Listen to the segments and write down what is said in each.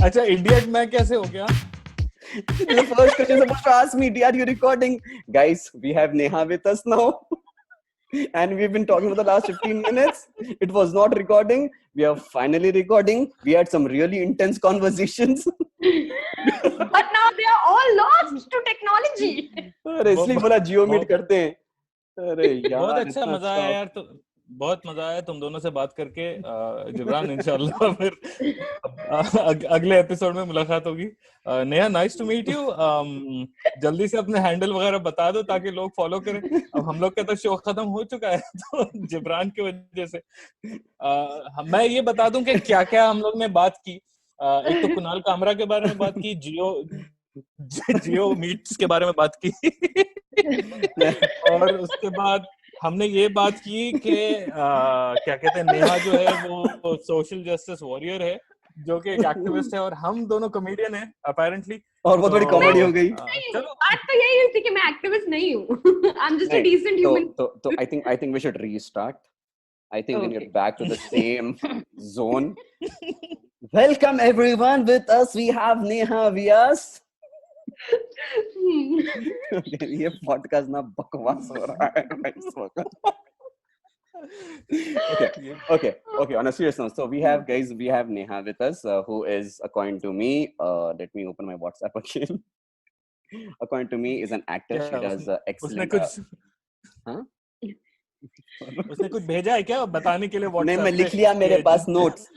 अच्छा इडियट मैं कैसे हो गया? The first question supposed to ask me, are you recording? Guys, we have Neha with us now. And we've been talking for the last 15 minutes. It was not recording. We are finally recording. We had some really intense conversations. But now they are all lost to technology. अरे इसलिए बोला जियो meet करते हैं. अरे यार बहुत अच्छा इतना मजा आया यार. तो बहुत मजा आया तुम दोनों से बात करके. जिब्रान इंशाल्लाह फिर अगले एपिसोड में मुलाकात होगी. Neha, nice to meet you. जल्दी से अपने हैंडल वगैरह बता दो ताकि लोग फॉलो करें. अब हम लोग का तो शो खत्म हो चुका है तो जिब्रान की वजह से मैं ये बता दूं कि क्या क्या हम लोग ने बात की. एक तो कुणाल कामरा के बारे में बात की, जियो मीट्स के बारे में बात की और उसके बाद हमने ये बात की कि क्या कहते हैं, नेहा जो है वो सोशल जस्टिस वॉरियर है, जो कि एक एक्टिविस्ट है, और हम दोनों कॉमेडियन हैं अपेरेंटली. और बहुत बड़ी कॉमेडी हो गई. चलो बात तो यही हुई थी कि मैं एक्टिविस्ट नहीं हूँ. I'm just a decent human. तो I think we should restart. I think we get back to the same zone. Welcome everyone. With us we have Neha Vyas. ये पॉडकास्ट ना बकवास हो रहा है इस वक्त. Okay. On a serious note, so we have Neha with us, who is, according to me, let me open my WhatsApp again. According to me, is an actor. She does excellent. उसने कुछ भेजा है क्या बताने के लिए WhatsApp? नहीं, मैं लिख लिया मेरे पास नोट्स.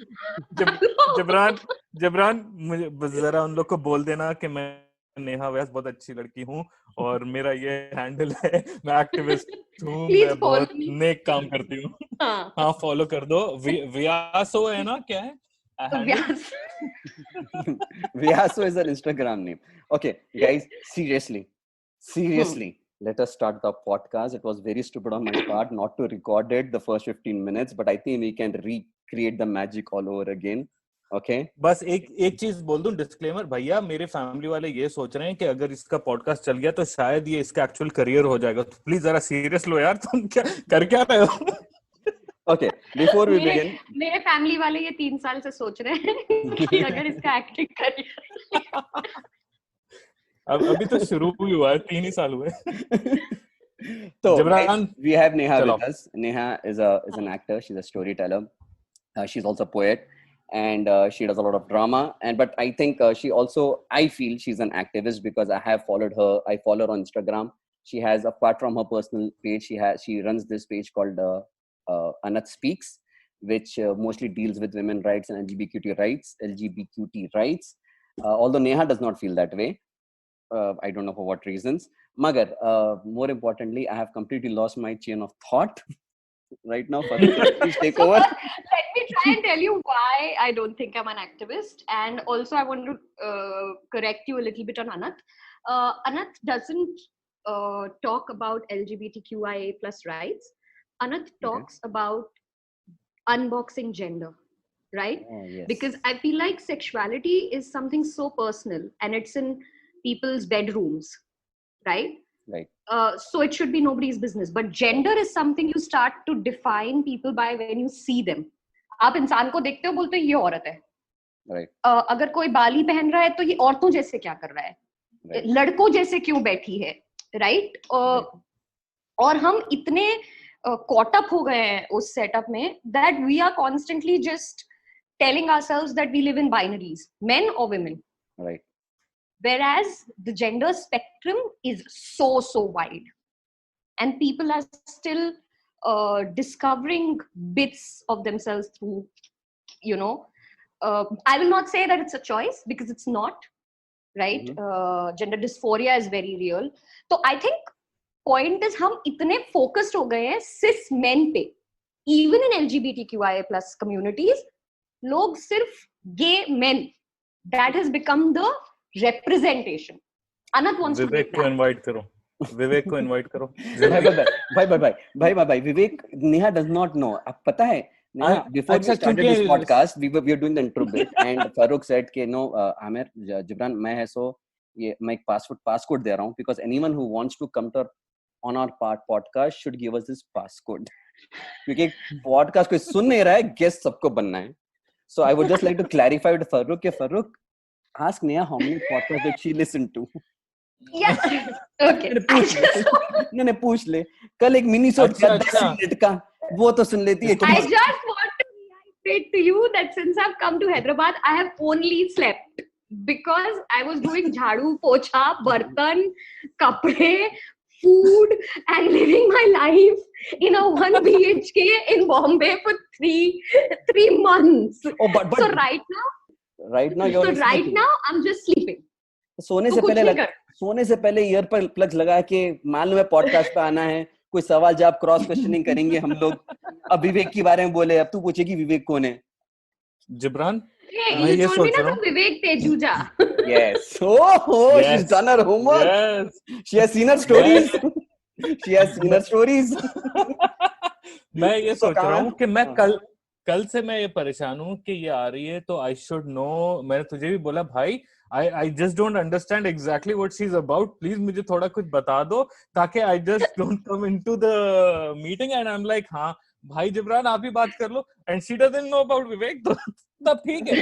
जिब्रान मुझे जरा उन लोग को बोल देना कि मैं नेहा व्यास बहुत अच्छी लड़की हूँ और मेरा ये हैंडल है, मैं एक्टिविस्ट हूँ, मैं बहुत नेक काम करती हूँ. हाँ फॉलो कर दो. व्यासो है ना, क्या है? Vyaso is an Instagram name. Okay, guys, seriously, let us start the podcast. It was very stupid on my part not to record it the first 15 minutes, but I think we can recreate the magic all over again. Okay. बस एक चीज बोल दूं, disclaimer भैया, मेरे family वाले ये सोच रहे हैं कि अगर इसका पॉडकास्ट चल गया तो शायद ये इसका एक्चुअल करियर हो जाएगा. तो प्लीज जरा सीरियस लो यार, तुम क्या रहे हो? Okay, before we begin, मेरे फैमिली वाले ये 3 साल से सोच रहे हैं कि अगर इसका एक्टिंग करियर अभी तो शुरू ही हुआ है, 3 ही साल हुए. So we have Neha with us. Neha is an actor. She's a storyteller. She's also a poet. And she does a lot of drama, but I think I feel she's an activist because I have followed her. I follow her on Instagram. She has, apart from her personal page, she runs this page called Anath Speaks, which mostly deals with women rights and LGBT rights. Although Neha does not feel that way. I don't know for what reasons. Magar, more importantly, I have completely lost my chain of thought right now. Please take over. Let me try and tell you why I don't think I'm an activist, and also I want to correct you a little bit on Anath. Anath doesn't talk about LGBTQIA+ rights. Anath talks about unboxing gender, right? Yes. Because I feel like sexuality is something so personal, and it's in people's bedrooms, right? Right. So it should be nobody's business. But gender is something you start to define people by when you see them. आप इंसान को देखते हो, बोलते हो ये औरत है. Right. अगर कोई बाली पहन रहा है तो ये औरतों जैसे क्या कर रहा है, right. लड़कों जैसे क्यों बैठी है, right? और हम इतने caught up हो गए हैं उस setup में that we are constantly just telling ourselves that we live in binaries, men or women. Right. Whereas the gender spectrum is so wide, and people are still discovering bits of themselves through, I will not say that it's a choice because it's not, right? Mm-hmm. Gender dysphoria is very real. So I think point is हम इतने focused हो गए हैं cis men पे, even in LGBTQIA+ communities, लोग सिर्फ gay men, that has become the representation. Anath wants to विवेक को invite करो. भाई विवेक. Neha does not know. अब पता है Neha, before we started this podcast, we were doing the intro bit, and Farooq said कि no, Amir, Jibran, मैं है so ये मैं एक passcode दे रहा हूँ, because anyone who wants to come to on our podcast should give us this passcode, क्योंकि podcast कोई सुन नहीं रहा है, guest सबको बनना है. So I would just like to clarify with Farooq, Ask Neha how many podcasts did she listen to. Yes. Okay. नहीं पूछ ले, कल एक मिनी शो 10 मिनट का वो तो सुन लेती है. I just want to reiterate to you that since I've come to Hyderabad, I have only slept because I was doing jhadu, pocha, bartan, kapde, food, and living my life in a 1 BHK in Bombay for 3 months. Oh, but so right now I'm just sleeping. सोने से पहले year पर plugs लगा के मालूम है podcast पे आना है, कोई सवाल जवाब क्रॉस क्वेश्चनिंग करेंगे हम लोग. अब विवेक के बारे में बोले, अब तू पूछेगी विवेक कौन है. जिब्रान, मैं ये सोच रहा हूँ विवेक तेजूजा. Yes. Oh, she's done her homework. Yes. She has seen her stories. She has seen her stories. मैं ये सोच रहा हूँ कि मैं कल से मैं ये परेशान हूँ कि ये आ रही है तो I should know. मैंने तुझे भी बोला भाई, I just don't understand exactly what she's about. Please मुझे थोड़ा कुछ बता दो ताकि I just don't come into the meeting and I'm like हाँ भाई जिब्रान आप ही बात कर लो. And she doesn't know about Vivek. तो तब ठीक है.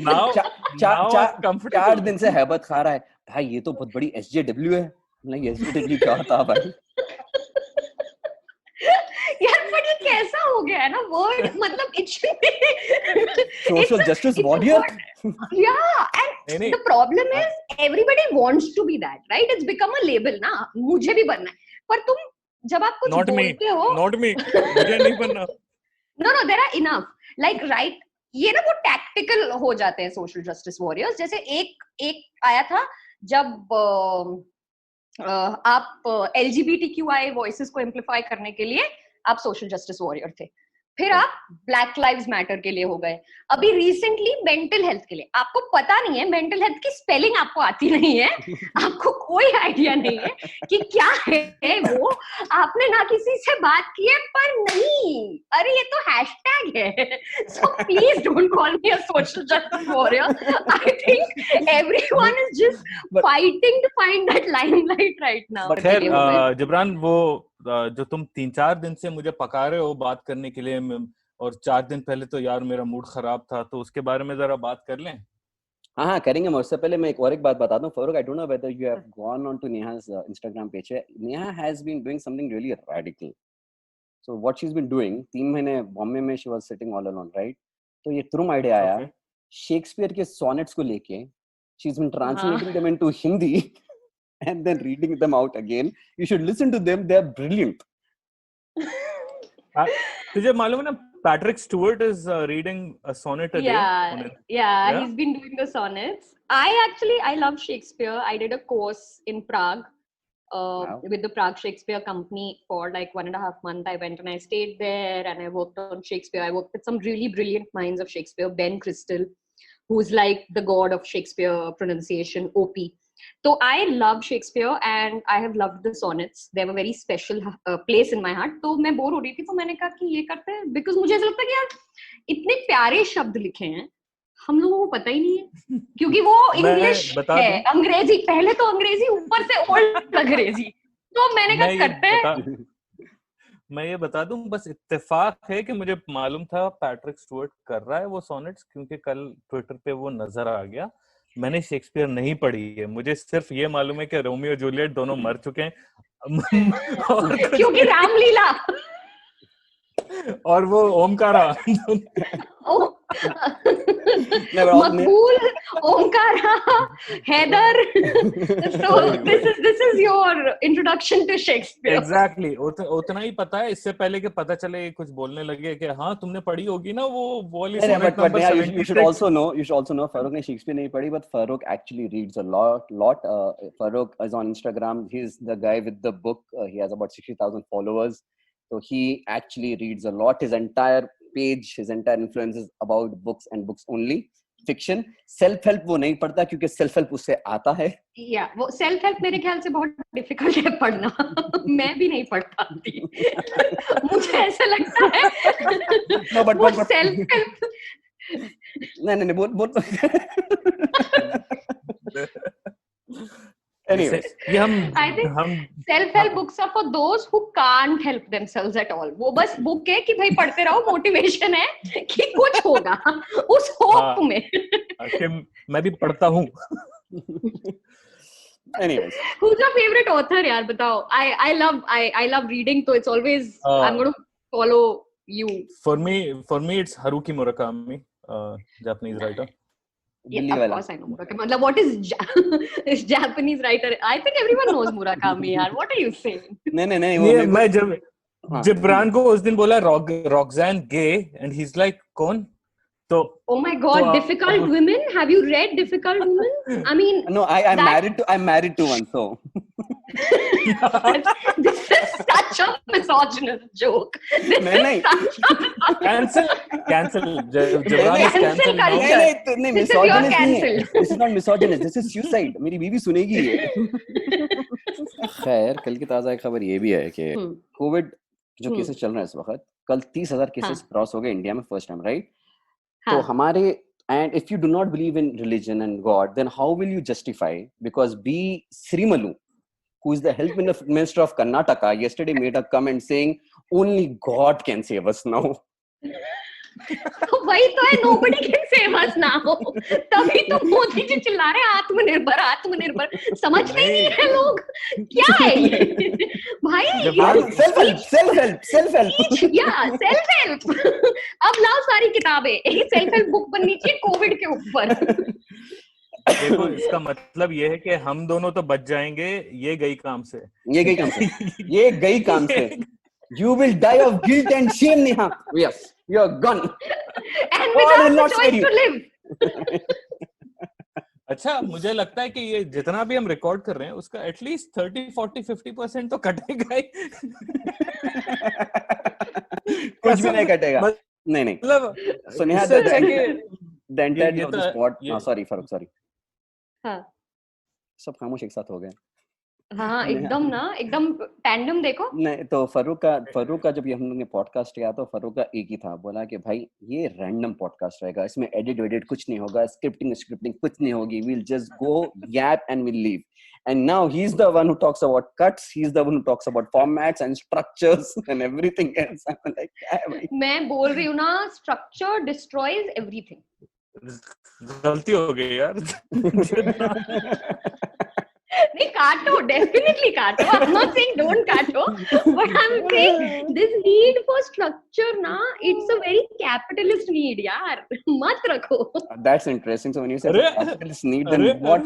Now 4 दिन से हैबत खा रहा है भाई, ये तो बहुत बड़ी SJW है. नहीं SJW क्या था भाई. यार but ये कैसा हो गया है ना वर्ड, मतलब it should be social justice warrior. Yeah, and the problem is everybody wants to be that, right? It's become a label ना, मुझे भी बनना है. पर तुम जब आप कुछ बोलते हो, not me, मुझे नहीं बनना. No, there are enough. Like right, ये ना वो tactical हो जाते हैं social justice warriors. जैसे एक आया था जब आप LGBTQI voices को amplify करने के लिए आप सोशल जस्टिस वॉरियर थे, फिर आप ब्लैक लाइव्स मैटर के लिए हो गए, अभी रिसेंटली मेंटल हेल्थ के लिए. आपको पता नहीं है, मेंटल हेल्थ की स्पेलिंग आपको आती नहीं है, आपको कोई आइडिया नहीं है कि क्या है वो, आपने ना किसी से बात की है, पर नहीं, अरे ये तो हैशटैग है. So please don't call me a social justice warrior. I think everyone is just fighting to find that limelight right now. खैर जिब्रान, वो जो तुम 3-4 दिन से मुझे पका रहे हो बात करने के लिए, और 4 दिन पहले तो यार मेरा मूड खराब था, तो उसके बारे में जरा बात कर लें. हाँ करेंगे. मैं उससे पहले मैं एक बात बता दूं. Farooq, I don't know whether you have gone on to Neha's Instagram page. Neha has been doing something really radical. So what she's been doing, 3 महीने बॉम्बे में she was sitting all alone, right? तो ये तुरुम आइडिया आया Shakespeare के sonnets को लेके. She's been translating them into Hindi and then reading them out again. You should listen to them. They are brilliant. तुझे मालूम है ना, Patrick Stewart is reading a sonnet a day. Yeah, he's been doing the sonnets. I love Shakespeare. I did a course in Prague with the Prague Shakespeare Company for like 1.5 months. I went and I stayed there and I worked on Shakespeare. I worked with some really brilliant minds of Shakespeare. Ben Crystal, who's like the god of Shakespeare pronunciation, OP. So I love Shakespeare and I have loved the sonnets. They have a very special place in my heart. तो मैं bore हो रही थी तो मैंने कहा कि ये करते हैं, because मुझे ऐसा लगता है कि यार इतने प्यारे शब्द लिखे हैं, हम लोगों को पता ही नहीं है, क्योंकि वो इंग्लिश है, अंग्रेजी, पहले तो अंग्रेजी, ऊपर से ओल्ड अंग्रेजी. तो मैंने कहा करते हैं. मैं ये बता दूं, बस इत्तेफाक है कि मुझे मालूम था पैट्रिक स्टुअर्ट कर रहा है वो सॉनेट्स, क्योंकि कल ट्विटर पे वो नजर आ गया. मैंने शेक्सपियर नहीं पढ़ी है, मुझे सिर्फ ये मालूम है कि रोमियो और जूलियट दोनों मर चुके हैं क्योंकि रामलीला और वो ओमकारा. मकबूल, Omkara, Haider. So this is your introduction to Shakespeare. Exactly. उतना ही पता है. इससे पहले कि पता चले कुछ बोलने लगे कि हाँ तुमने पढ़ी होगी ना वो वाली sonnet number 76. You should also know Farooq ने शेक्सपियर नहीं पढ़ी, but Farooq actually reads a lot. Farooq is on Instagram. He's the guy with the book. He has about 60,000 followers. So he actually reads a lot. His entire page, his entire influence is about books and books only. Fiction. Self help वो नहीं पढ़ता क्योंकि self help उससे आता है. Yeah, वो self help मेरे ख्याल से बहुत difficult है पढ़ना. मैं भी नहीं पढ़ पाती. मुझे ऐसा लगता है. No, but self help. नहीं बोल. Anyways, ये I think हम self-help books are for those who can't help themselves at all. वो बस बुक है कि भाई पढ़ते रहो, मोटिवेशन है कि कुछ होगा उस होप में. कि मैं भी पढ़ता हूँ. anyways, Who's your favorite author, यार बताओ? I love reading, so it's always I'm going to follow you. For me it's Haruki Murakami, Japanese writer. Yeah, of course I know Murakami. मतलब what is Japanese writer? I think everyone knows Murakami, यार. What are you saying? नहीं वो मैं जब जिब्रान को उस दिन बोला रॉक्सैन गे एंड ही इज लाइक कौन? तो oh my god, Difficult Women. Have you read Difficult Women? I mean, no, I'm married to one, so this is such a misogynist joke. नहीं cancel Jibran is cancelled now. नहीं misogynist नहीं है. This is not misogynist, this is suicide. मेरी बीवी सुनेगी ये. खैर, कल की ताजा खबर ये भी है कि कोविड जो केसेस चल रहे हैं इस वक्त, कल 30,000 केसेस क्रॉस हो गए इंडिया में फर्स्ट टाइम, राइट? तो हमारे, and if you do not believe in religion and God, then how will you justify? Because B. Srimalu, who is the health minister of Karnataka, yesterday made a comment saying only God can save us now. वही तो है, nobody can save us now. तभी तो मोदी जी चिल्ला रहे हैं आत्मनिर्भर आत्मनिर्भर. समझते ही नहीं है लोग क्या है ये भाई. self help yeah, self help. अब लाओ सारी किताबें, सेल्फ हेल्प बुक बननी चाहिए कोविड के ऊपर. देखो इसका मतलब ये है कि हम दोनों तो बच जाएंगे, ये गई काम से. You will die of guilt and shame, Neha. Yes, you're gone. And without the choice to live. अच्छा, मुझे लगता है कि ये जितना भी हम रिकॉर्ड कर रहे हैं उसका एटलीस्ट 30, 40, 50% तो कटेगा ही. कुछ भी नहीं कटेगा. नहीं मतलब so Neha, the entirety of this pod. Sorry Farooq, sorry. हाँ. सब खामोश एक साथ हो गए. हाँ एकदम टैंडम. देखो नहीं तो फरूक का जब ये हम लोग ने पॉडकास्ट किया तो फरूक का एक ही था, बोला कि भाई ये रैंडम पॉडकास्ट रहेगा, इसमें एडिट कुछ नहीं होगा, स्क्रिप्टिंग कुछ नहीं होगी, we'll just go yap and we'll leave. And now he's the one who talks about cuts, he's the one who talks about formats and structures and everything else. I'm like, मैं बोल रही हूँ ना, structure destroys everything. गलती हो गई यार. नहीं काटो, definitely काटो. I'm not saying don't काटो, but I'm saying this need for structure ना, it's a very capitalist need यार. मत रखो. That's interesting. So when you say capitalist need, then what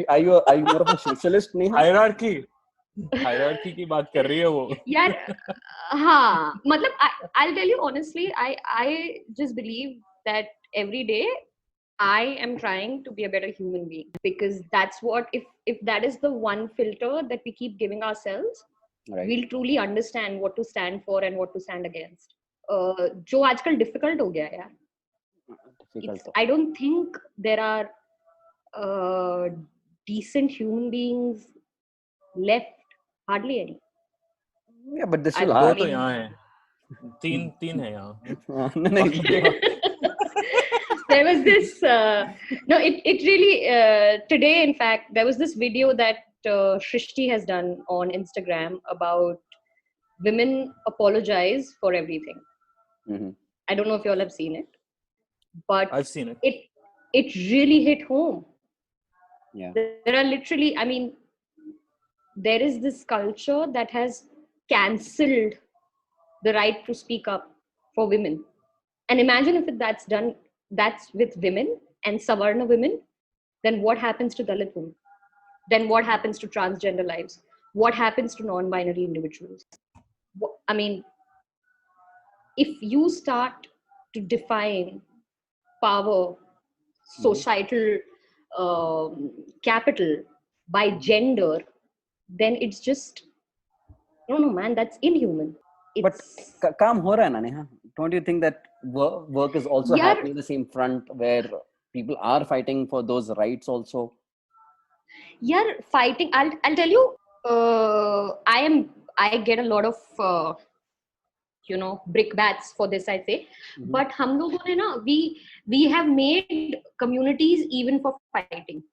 are you more of a socialist? Hierarchy की बात कर रही है वो. यार हाँ, मतलब I'll tell you honestly, I just believe that every day I am trying to be a better human being, because that's what, if that is the one filter that we keep giving ourselves, right, we'll truly understand what to stand for and what to stand against. जो आजकल difficult हो गया यार. I don't think there are decent human beings left, hardly any. Yeah, but this will happen. तो यहाँ है, तीन है यहाँ. There was this it really today, in fact, there was this video that Shrishti has done on Instagram about women apologize for everything. Mm-hmm. I don't know if you all have seen it, but I've seen it. It really hit home. Yeah, there are literally, I mean, there is this culture that has cancelled the right to speak up for women. And imagine if that's with women and Savarna women, then what happens to Dalit women? Then what happens to transgender lives? What happens to non-binary individuals? I mean, if you start to define power, societal capital by gender, then it's just, I don't know, man, that's inhuman. But काम हो रहा है ना Neha? Don't you think that work is also happening in the same front where people are fighting for those rights also? Yeah, fighting. I'll tell you. I get a lot of brickbats for this, I say. Mm-hmm. But हम लोगों ने ना, we have made communities even for fighting.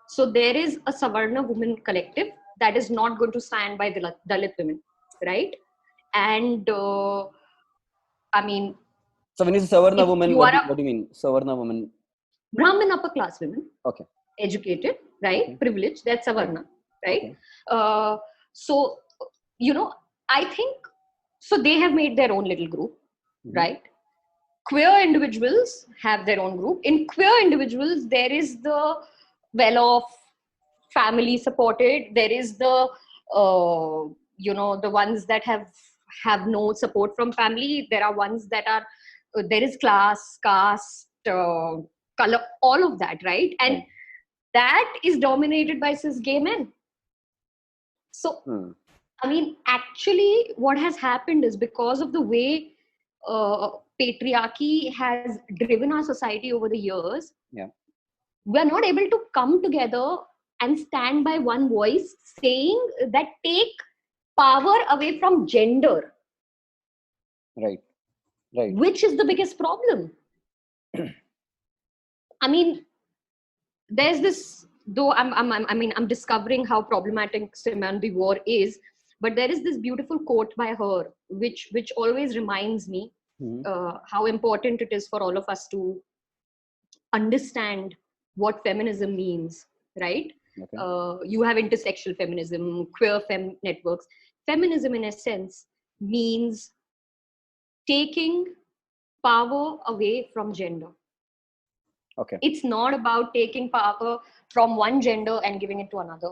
So there is a Savarna women collective that is not going to stand by the Dalit women, right? And I mean, So when you say Savarna if woman, you what are do you mean? Savarna woman? Brahmin upper class women, Okay. educated, right? Okay. Privileged, that's Savarna, right? Okay. So, I think, so they have made their own little group, right? Queer individuals have their own group. In queer individuals, there is the well-off, family supported. There is the, the ones that have no support from family. There are ones that are, there is class, caste, color, all of that, right? And that is dominated by cis gay men. So, I mean, actually, what has happened is because of the way patriarchy has driven our society over the years, we're not able to come together and stand by one voice saying that take power away from gender. Right. Which is the biggest problem? I mean, there's this, though I'm discovering how problematic Simone de Beauvoir is, but there is this beautiful quote by her, which always reminds me how important it is for all of us to understand what feminism means, right? Okay. You have intersexual feminism, queer networks. Feminism, in a sense, means taking power away from gender. Okay. It's not about taking power from one gender and giving it to another.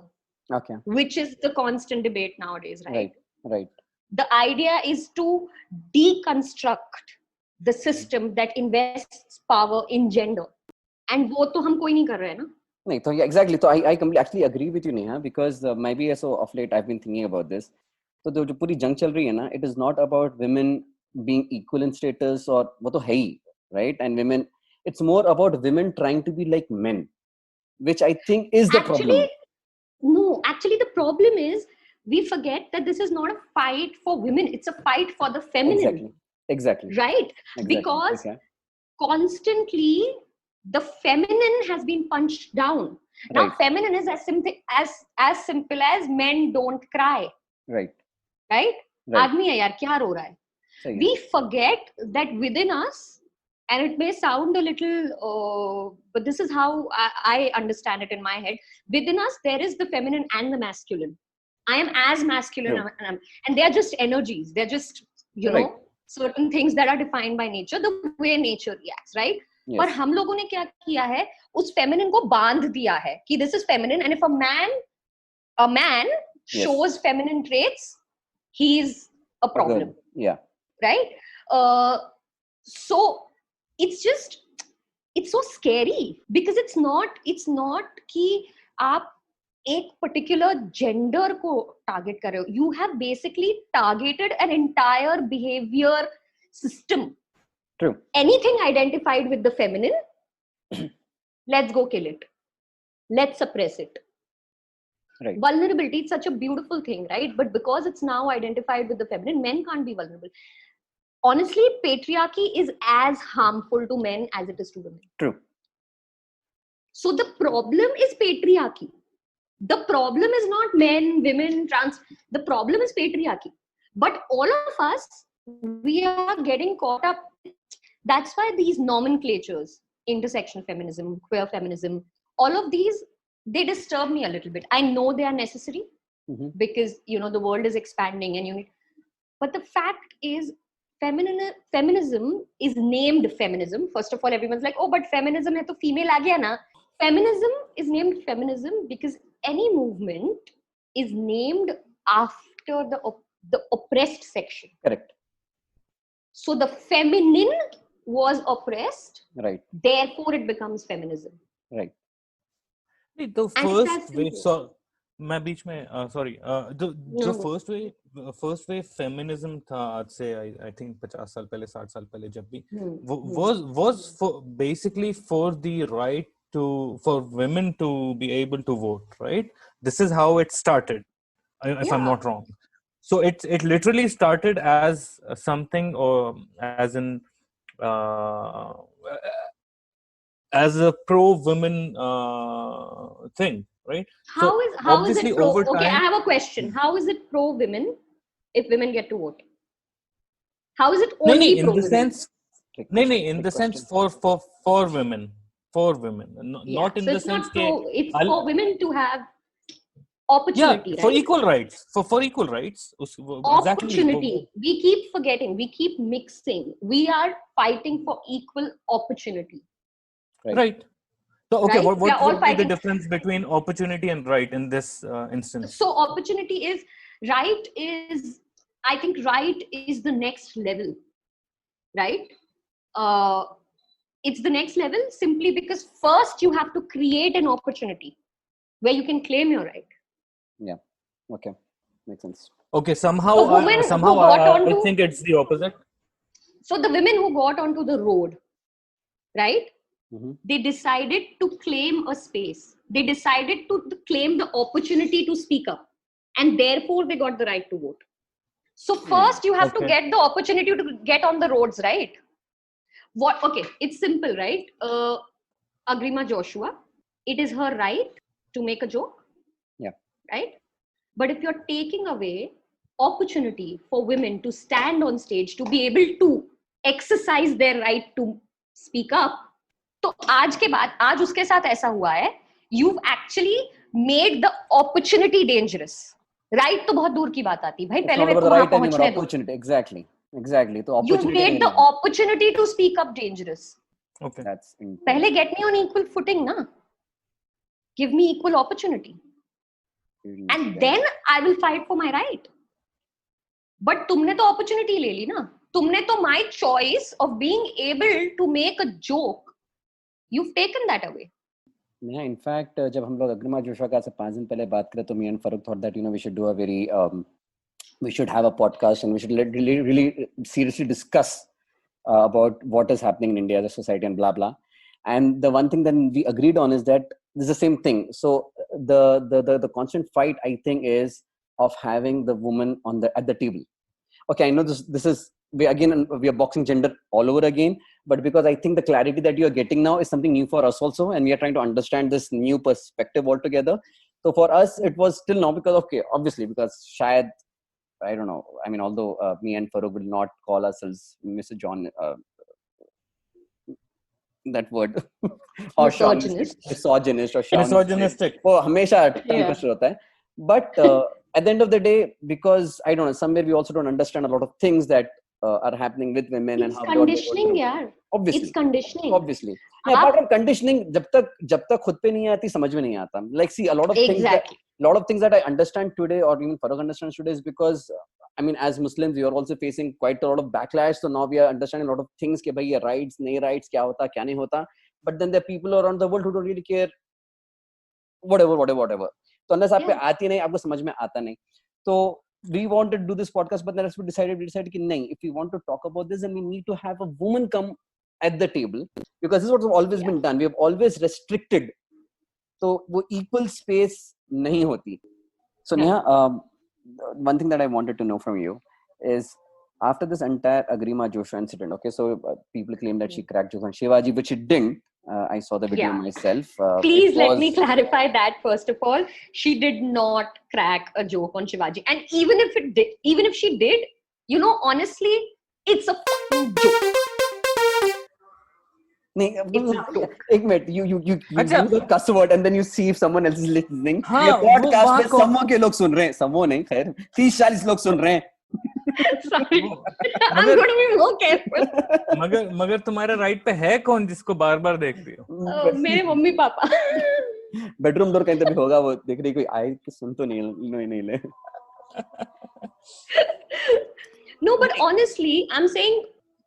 Okay. Which is the constant debate nowadays, right? Right. The idea is to deconstruct the system that invests power in gender. And वो तो हम कोई नहीं कर रहे हैं ना? नहीं, तो yeah, exactly. So I completely actually agree with you, Neha, because maybe so of late I've been thinking about this. तो जो पूरी जंग चल रही है ना, it is not about women being equal in status or वो तो है ही, right? And women, it's more about women trying to be like men, which I think is the problem. No, actually the problem is we forget that this is not a fight for women, it's a fight for the feminine. Exactly. Right? Exactly. Because constantly the feminine has been punched down. Now feminine is as simple as men don't cry. Right? Aadmi hai yaar, kya ro raha hai? We forget that within us, and it may sound a little, but this is how I understand it in my head. Within us, there is the feminine and the masculine. I am as masculine, and they are just energies. They're just, certain things that are defined by nature, the way nature reacts, right? पर हम लोगों ने क्या किया है, उस feminine को बांध दिया है कि this is feminine, and if a man shows feminine traits, he's a problem. Right? So it's so scary because it's not कि आप एक particular gender को target कर रहे हो. You have basically targeted an entire behavior system. True. Anything identified with the feminine, let's go kill it. Let's suppress it. Right. Vulnerability, it's such a beautiful thing, right? But because it's now identified with the feminine, men can't be vulnerable. Honestly, patriarchy is as harmful to men as it is to women. True. So the problem is patriarchy. The problem is not men, women, trans. The problem is patriarchy. But all of us, we are getting caught up. That's why these nomenclatures, intersectional feminism, queer feminism, all of these, they disturb me a little bit. I know they are necessary because, the world is expanding and but the fact is, feminism is named feminism. First of all, everyone's like, oh, but feminism hai to female aa gaya na. Feminism is named feminism because any movement is named after the oppressed section. Correct. So the feminine was oppressed. Right. Therefore, it becomes feminism. Right. The first way, मैं बीच में sorry, the first way feminism था आज से I think 50 साल पहले 60 साल पहले जब भी was for basically for the right for women to be able to vote, right? This is how it started, if I'm not wrong. So it literally started as something, or as in as a pro-women thing, right? How is obviously it pro? over Okay, time, I have a question. How is it pro-women if women get to vote? How is it no, only in the pro-women? sense, no, in the sense for women, Yeah. not in So the it's sense not pro. It's for women to have opportunity, for right? equal rights, for equal rights. Exactly. Opportunity. We keep forgetting. We keep mixing. We are fighting for equal opportunity. Right. So, okay, Right? what We are all would be the fighting. difference between opportunity and right in this instance? So opportunity is right. I think right is the next level. Right? It's the next level simply because first you have to create an opportunity where you can claim your right. Yeah. Okay. Makes sense. Okay, somehow I think it's the opposite. So the women who got onto the road, right? Mm-hmm. They decided to claim a space. They decided to claim the opportunity to speak up. And therefore they got the right to vote. So first you have to get the opportunity to get on the roads, right? Okay, it's simple, right? Agrima Joshua, it is her right to make a joke. Yeah. Right? But if you're taking away opportunity for women to stand on stage, to be able to exercise their right to speak up, तो आज के बाद आज उसके साथ ऐसा हुआ है, you've actually made the opportunity dangerous. Right तो बहुत दूर की बात आती भाई, पहले मेरे को वहां पहुंचने दो. Exactly. तो you've made the opportunity to speak up dangerous. Okay. That's पहले get me on equal footing ना. Give me equal opportunity. And then I will fight for my right. But तुमने तो opportunity ले ली ना. तुमने तो my choice of being able to make a joke, you've taken that away. Yeah, in fact, जब हम लोग अग्रिमा जोशवा का से 5 दिन पहले बात करें तो me and Farooq thought that we should do a very we should have a podcast and we should really seriously discuss about what is happening in India as a society and blah blah. And the one thing that we agreed on is that this is the same thing. So the constant fight, I think, is of having the woman at the table. Okay, I know this is we are boxing gender all over again, but because I think the clarity that you are getting now is something new for us also, and we are trying to understand this new perspective altogether. So for us, it was still now because obviously because shayad, I don't know. I mean, although me and Farooq will not call ourselves Mr. John, that word, or misogynist or misogynistic. Oh, hamesha tongue twister hota hai. But at the end of the day, because I don't know, somewhere we also don't understand a lot of things that are happening with women and how conditioning, yeah. Obviously, it's conditioning. Obviously, apart from conditioning, jab tak khud pe nahi aati, samajh mein nahi aata. Like, see, a lot of things that I understand today, or even Farooq understands today, is because I mean, as Muslims, we are also facing quite a lot of backlash. So now we are understanding a lot of things. Ke bhai, ye rights, nahi rights, kya hota, kya nahi hota. But then there are people around the world who don't really care. Whatever. So unless aapke aati nahi, aapko samajh mein aata nahi. So we wanted to do this podcast, but then we decided ki nahi, if we want to talk about this, then we need to have a woman come at the table, because this is what has always been done. We have always restricted. So wo equal space nahi hoti. So Neha, one thing that I wanted to know from you is, after this entire Agrima Joshua incident, okay, so people claim that she cracked jokes on Shivaji, which she didn't. I saw the video myself. Please let me clarify that first of all. She did not crack a joke on Shivaji, and even if she did, honestly, it's a fucking joke. एक minute, you use a cuss word and then you see if someone else is listening. ये podcast में समों के लोग सुन रहे हैं, समों नहीं, खैर 30-40 लोग सुन रहे हैं. Sorry, I'm going to be more careful. मगर तुम्हारे राइट पे है कौन जिसको बार बार देखती हो? मेरे मम्मी पापा. बेडरूम डोर कहीं तो भी होगा, वो देख रही कोई आए कि सुन तो नहीं ले. No, but honestly, I'm saying,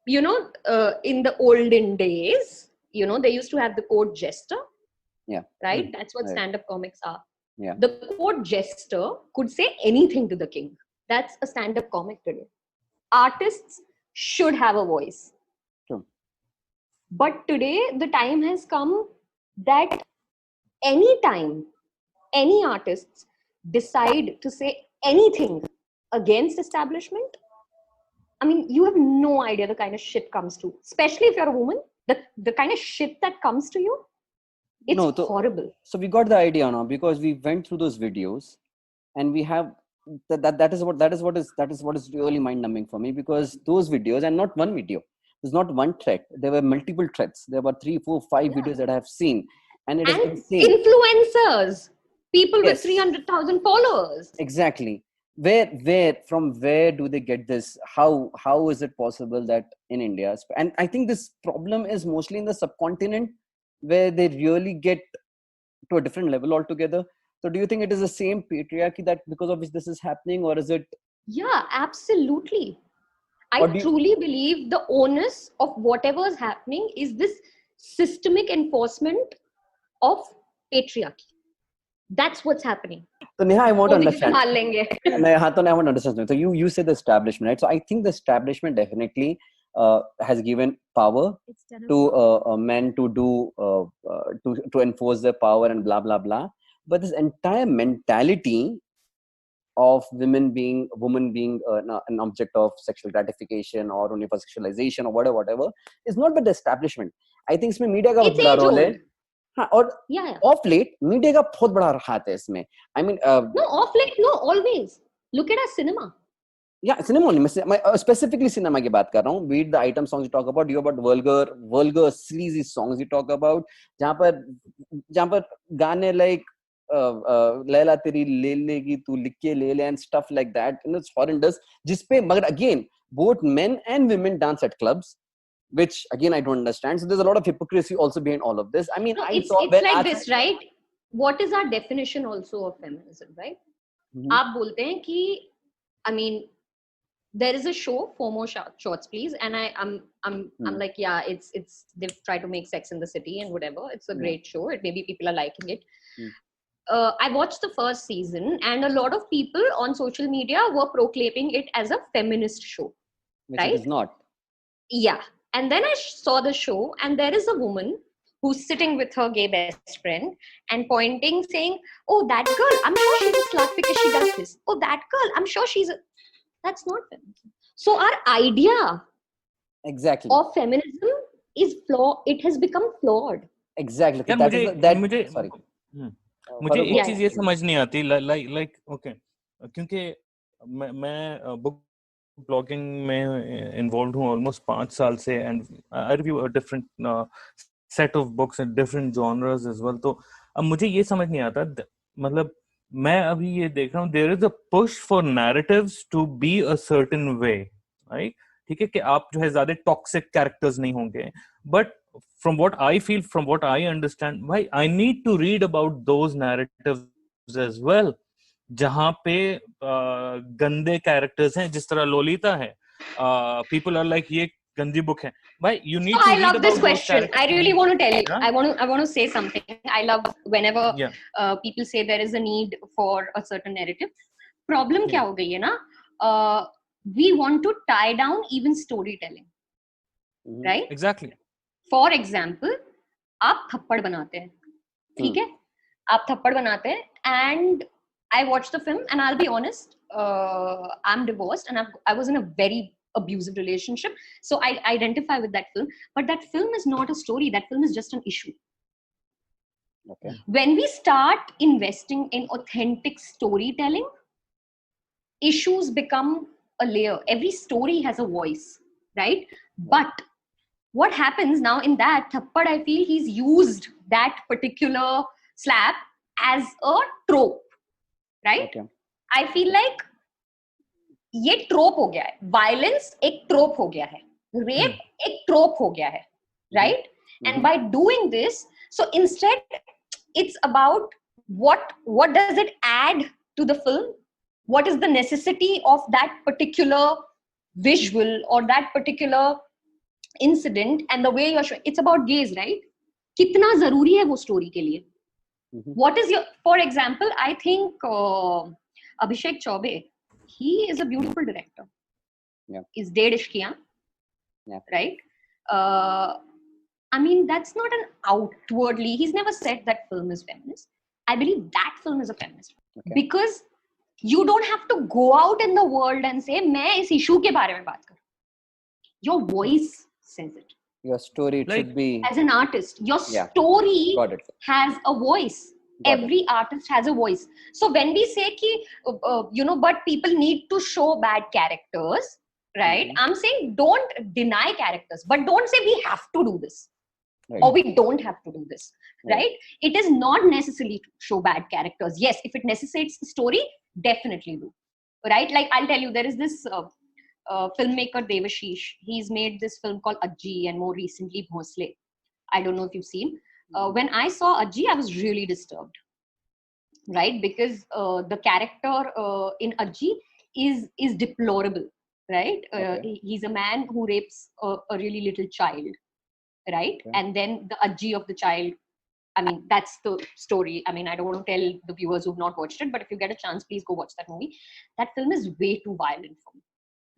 in the olden days, they used to have the court jester. Yeah. Right? That's what stand-up comics are. Yeah. The court jester could say anything to the king. That's a stand-up comic today. Artists should have a voice. True. But today, the time has come that anytime any artists decide to say anything against establishment, I mean, you have no idea the kind of shit comes to, especially if you're a woman. the kind of shit that comes to you, it's horrible. So we got the idea now because we went through those videos, and we have that is what is really mind numbing for me, because those videos, and not one video, there's not one thread, there were multiple threads, there were 3, 4, 5 videos that I have seen, and it is insane. Influencers, people with 300,000 followers. Exactly. From where do they get this? How is it possible that in India, and I think this problem is mostly in the subcontinent, where they really get to a different level altogether. So do you think it is the same patriarchy that because of which this is happening, or is it? Yeah, absolutely. I truly believe the onus of whatever is happening is this systemic enforcement of patriarchy. That's what's happening. So Neha, I want to understand. I want to understand. So you said the establishment, right? So I think the establishment definitely has given power to men to do to enforce their power and blah blah blah. But this entire mentality of women being an object of sexual gratification or only for sexualization or whatever is not with the establishment. I think इसमें media का बहुत बड़ा role है. हाँ, और off late media का बहुत बड़ा हाथ है इसमें. I mean, no, off late, no, always. Look at our cinema. Yeah, cinema only. मैं specifically cinema की बात कर रहा हूँ. Be it the item songs you talk about, you about vulgar, sleazy songs you talk about, जहाँ पर गाने like Laila तेरी ले लेगी तू लिख के ले ले and stuff like that, it's horrendous. जिसपे मगर again, both men and women dance at clubs, which again I don't understand. So there's a lot of hypocrisy also behind all of this. I mean, it's like this, right? What is our definition also of feminism, right? आप बोलते हैं कि, I mean, there is a show, 4 More Shots Please, and I'm like, yeah, it's they've tried to make Sex in the City and whatever. It's a great show. Maybe people are liking it. I watched the first season, and a lot of people on social media were proclaiming it as a feminist show. Which right? It is not. Yeah. And then I saw the show, and there is a woman who's sitting with her gay best friend and pointing, saying, oh, that girl, I'm sure she's a slut because she does this. Oh, that girl, I'm sure she's a... That's not feminism. So our idea of feminism is flawed. It has become flawed. Exactly. Sorry. मुझे एक चीज ये समझ नहीं आती like okay, क्योंकि मैं book blogging में इन्वॉल्व हूँ ऑलमोस्ट 5 साल से, and I review a different set of books in different genres as well. तो अब मुझे ये समझ नहीं आता, मतलब मैं अभी ये देख रहा हूँ, there is a push for narratives to be a certain way, right? ठीक है कि आप जो है ज्यादा टॉक्सिक कैरेक्टर्स नहीं होंगे, but from what I feel, from what I understand, why I need to read about those narratives as well, जहाँ पे गंदे कैरेक्टर्स हैं, जिस तरह लोलिता है, people are like ये गंदी बुक है. Why you need to I read love about this question. I really want to tell you. Yeah? I want to say something. I love whenever people say there is a need for a certain narrative. Problem क्या हो गई है ना? We want to tie down even storytelling, right? Exactly. For example, आप थप्पड़ बनाते हैं, ठीक है? आप थप्पड़ बनाते हैं, and I watched the film, and I'll be honest, I'm divorced, and I was in a very abusive relationship, so I identify with that film. But that film is not a story. That film is just an issue. Okay. When we start investing in authentic storytelling, issues become a layer. Every story has a voice, right? But what happens now in that thappad, I feel he's used that particular slap as a trope, right? Okay. I feel like ये trope हो गया है. Violence एक trope हो गया है. Rape एक trope हो गया है, right? And by doing this, so instead it's about what does it add to the film? What is the necessity of that particular visual or that particular incident, and the way you're showing? It's about gaze, right? कितना जरूरी है वो story के लिए? What is your, for example, I think Abhishek Chaubey, he is a beautiful director. Yeah. Is Ded Ishqiyan, right? I mean, that's not an outwardly, he's never said that film is feminist. I believe that film is a feminist. Okay. Because you don't have to go out in the world and say, मैं इस issue के बारे में बात करूँ. Your voice says it. Your story it Like, should be as an artist, your Yeah. story got it. has a voice. Got Every artist has a voice. So when we say ki, but people need to show bad characters, right? Mhm. I'm saying don't deny characters, but don't say we have to do this Right. or we don't have to do this, Right. right? It is not necessary to show bad characters. Yes, if it necessitates the story, definitely do, right? Like I'll tell you, there is this filmmaker Devashish. He's made this film called Ajji and more recently Bhosle. I don't know if you've seen. When I saw Ajji, I was really disturbed, right? Because the character in Ajji is deplorable, right? Okay. He's a man who rapes a really little child, right? Okay. And then the Ajji of the child, I mean, that's the story. I mean, I don't want to tell the viewers who've not watched it, but if you get a chance, please go watch that movie. That film is way too violent for me,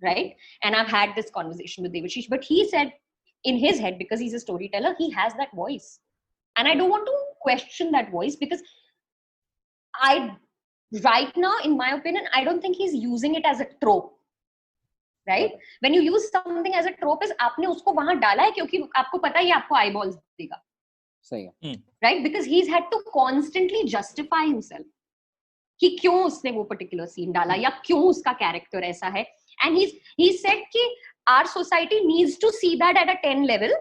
right? And I've had this conversation with Devashish, but he said in his head, because he's a storyteller, he has that voice. And I don't want to question that voice because right now, in my opinion, I don't think he's using it as a trope, right? When you use something as a trope, is आपने उसको वहां डाला है क्योंकि आपको पता है ये आपको eyeballs देगा, सही है. right? Because he's had to constantly justify himself कि क्यों उसने वो particular scene डाला या क्यों उसका character ऐसा है. And he said कि our society needs to see that at a 10 level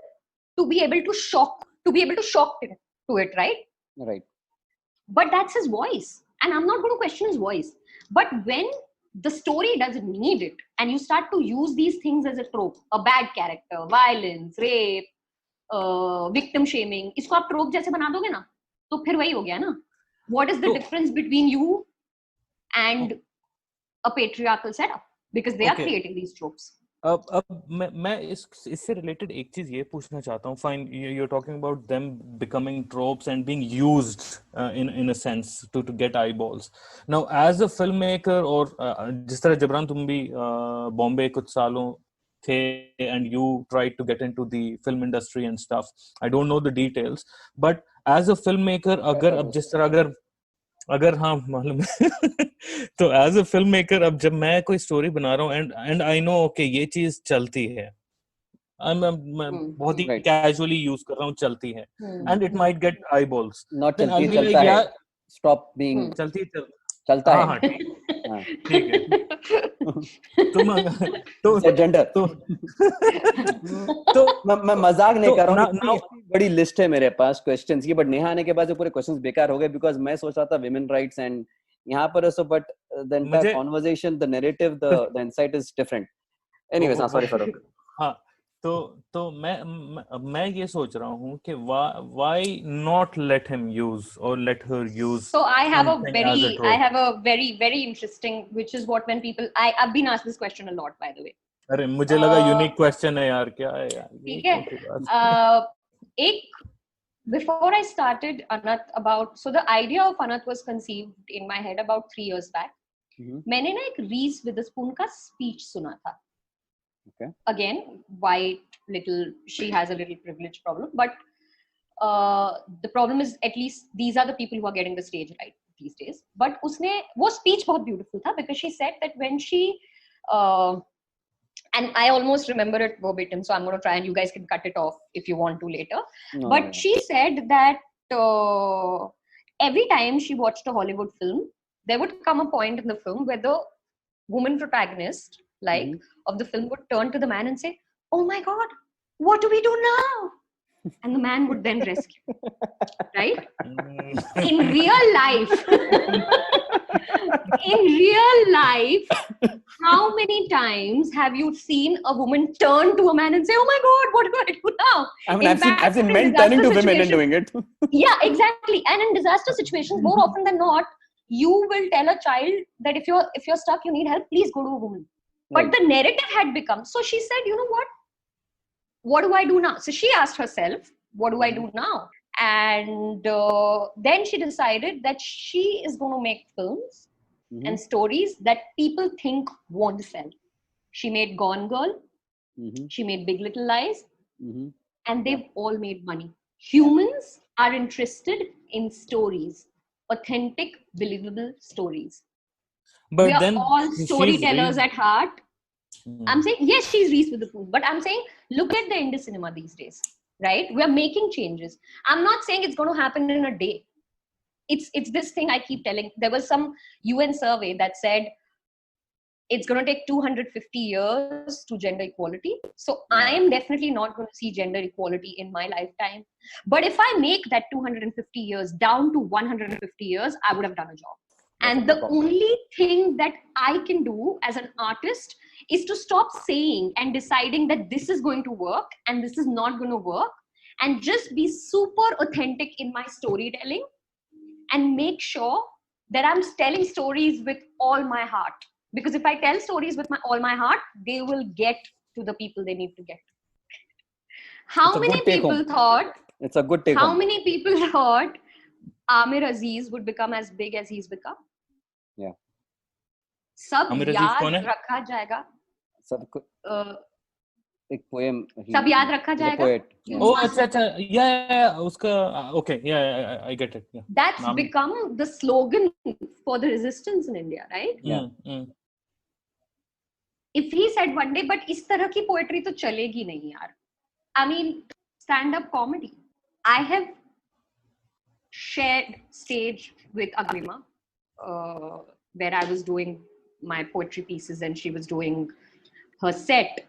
to be able to shock to it, right? Right. But that's his voice, and I'm not going to question his voice. But when the story doesn't need it and you start to use these things as a trope, a bad character, violence, rape, victim shaming, इसको आप trope जैसे बना दोगे ना, तो फिर वही हो गया ना. What is the difference between you and a patriarchal setup? Because they are creating these tropes. अब मैं इससे रिलेटेड एक चीज ये पूछना चाहता हूँ. Fine, you are talking about them becoming tropes and being used in a sense to get eyeballs. Now as a filmmaker, और जिस तरह जबरान तुम भी बॉम्बे कुछ सालों थे and you tried to get into the film industry and stuff, I don't know the details, but as a filmmaker, अगर अब जिस तरह अगर हाँ मालूम है तो एज अ फिल्म मेकर, अब जब मैं कोई स्टोरी बना रहा हूँ एंड आई नो ओके ये चीज चलती है, मैं बहुत ही कैजुअली यूज कर रहा हूँ, चलती है, and it might get I balls, Not चलती, चलता है. Stop being. चलता है. हाँ ठीक है. तुम जेंडर. तो मैं मजाक नहीं कर रहा हूँ. इतनी बड़ी लिस्ट है मेरे पास क्वेश्चंस की, बट नेहा आने के बाद जो पूरे क्वेश्चंस बेकार हो गए, बिकॉज मैं सोच रहा था विमेन राइट्स एंड यहाँ पर so, but the entire conversation, the narrative, the insight is different. Anyways, sorry for it. हाँ, तो मैं ये सोच रहा हूँ कि why not let him use or let her use. So I have a very very interesting, which is what when people I've been asked this question a lot, by the way. अरे मुझे लगा unique question है यार, क्या है यार. ठीक है. एक before I started Anath, so the idea of Anath was conceived in my head about 3 years back. मैंने ना एक Reese Witherspoon का speech सुना था. Okay. Again, white, she has a little privilege problem, but the problem is, at least these are the people who are getting the stage right these days. But वो speech बहुत beautiful था, because she said that when she and I almost remember it verbatim, so I'm going to try, and you guys can cut it off if you want to later. No, but she said that every time she watched a Hollywood film, there would come a point in the film where the woman protagonist, of the film, would turn to the man and say, "Oh my God, what do we do now?" And the man would then rescue. Right? In real life, how many times have you seen a woman turn to a man and say, "Oh my God, what do I do now?" I mean, I've seen men turning to women and doing it. Yeah, exactly. And in disaster situations, more often than not, you will tell a child that if you're stuck, you need help, please go to a woman. But the narrative had become, so she said, you know what do I do now? So she asked herself, what do I do now? And then she decided that she is going to make films and stories that people think won't sell. She made Gone Girl. She made Big Little Lies. And they've all made money. Humans are interested in stories, authentic, believable stories. But we are all storytellers at heart. I'm saying, yes, she's Reese Witherspoon, but I'm saying, look at the indie cinema these days, right? We are making changes. I'm not saying it's going to happen in a day. It's this thing I keep telling. There was some UN survey that said it's going to take 250 years to gender equality. So I am definitely not going to see gender equality in my lifetime. But if I make that 250 years down to 150 years, I would have done a job. And the only thing that I can do as an artist is to stop saying and deciding that this is going to work and this is not going to work, and just be super authentic in my storytelling and make sure that I'm telling stories with all my heart. Because if I tell stories with all my heart, they will get to the people they need to get. How many people thought? It's a good take. How many people thought Amir Aziz would become as big as he's become? Yeah. सब याद रखा जाएगा. एक poem. सब याद रखा जाएगा. Poet. Oh, अच्छा. Yeah. उसका. Okay. Yeah. I get it. Yeah. That's become the slogan for the resistance in India, right? Yeah. If he said one day, but इस तरह की poetry तो चलेगी नहीं यार. I mean, stand-up comedy. I have shared stage with Agrima, where I was doing my poetry pieces and she was doing her set,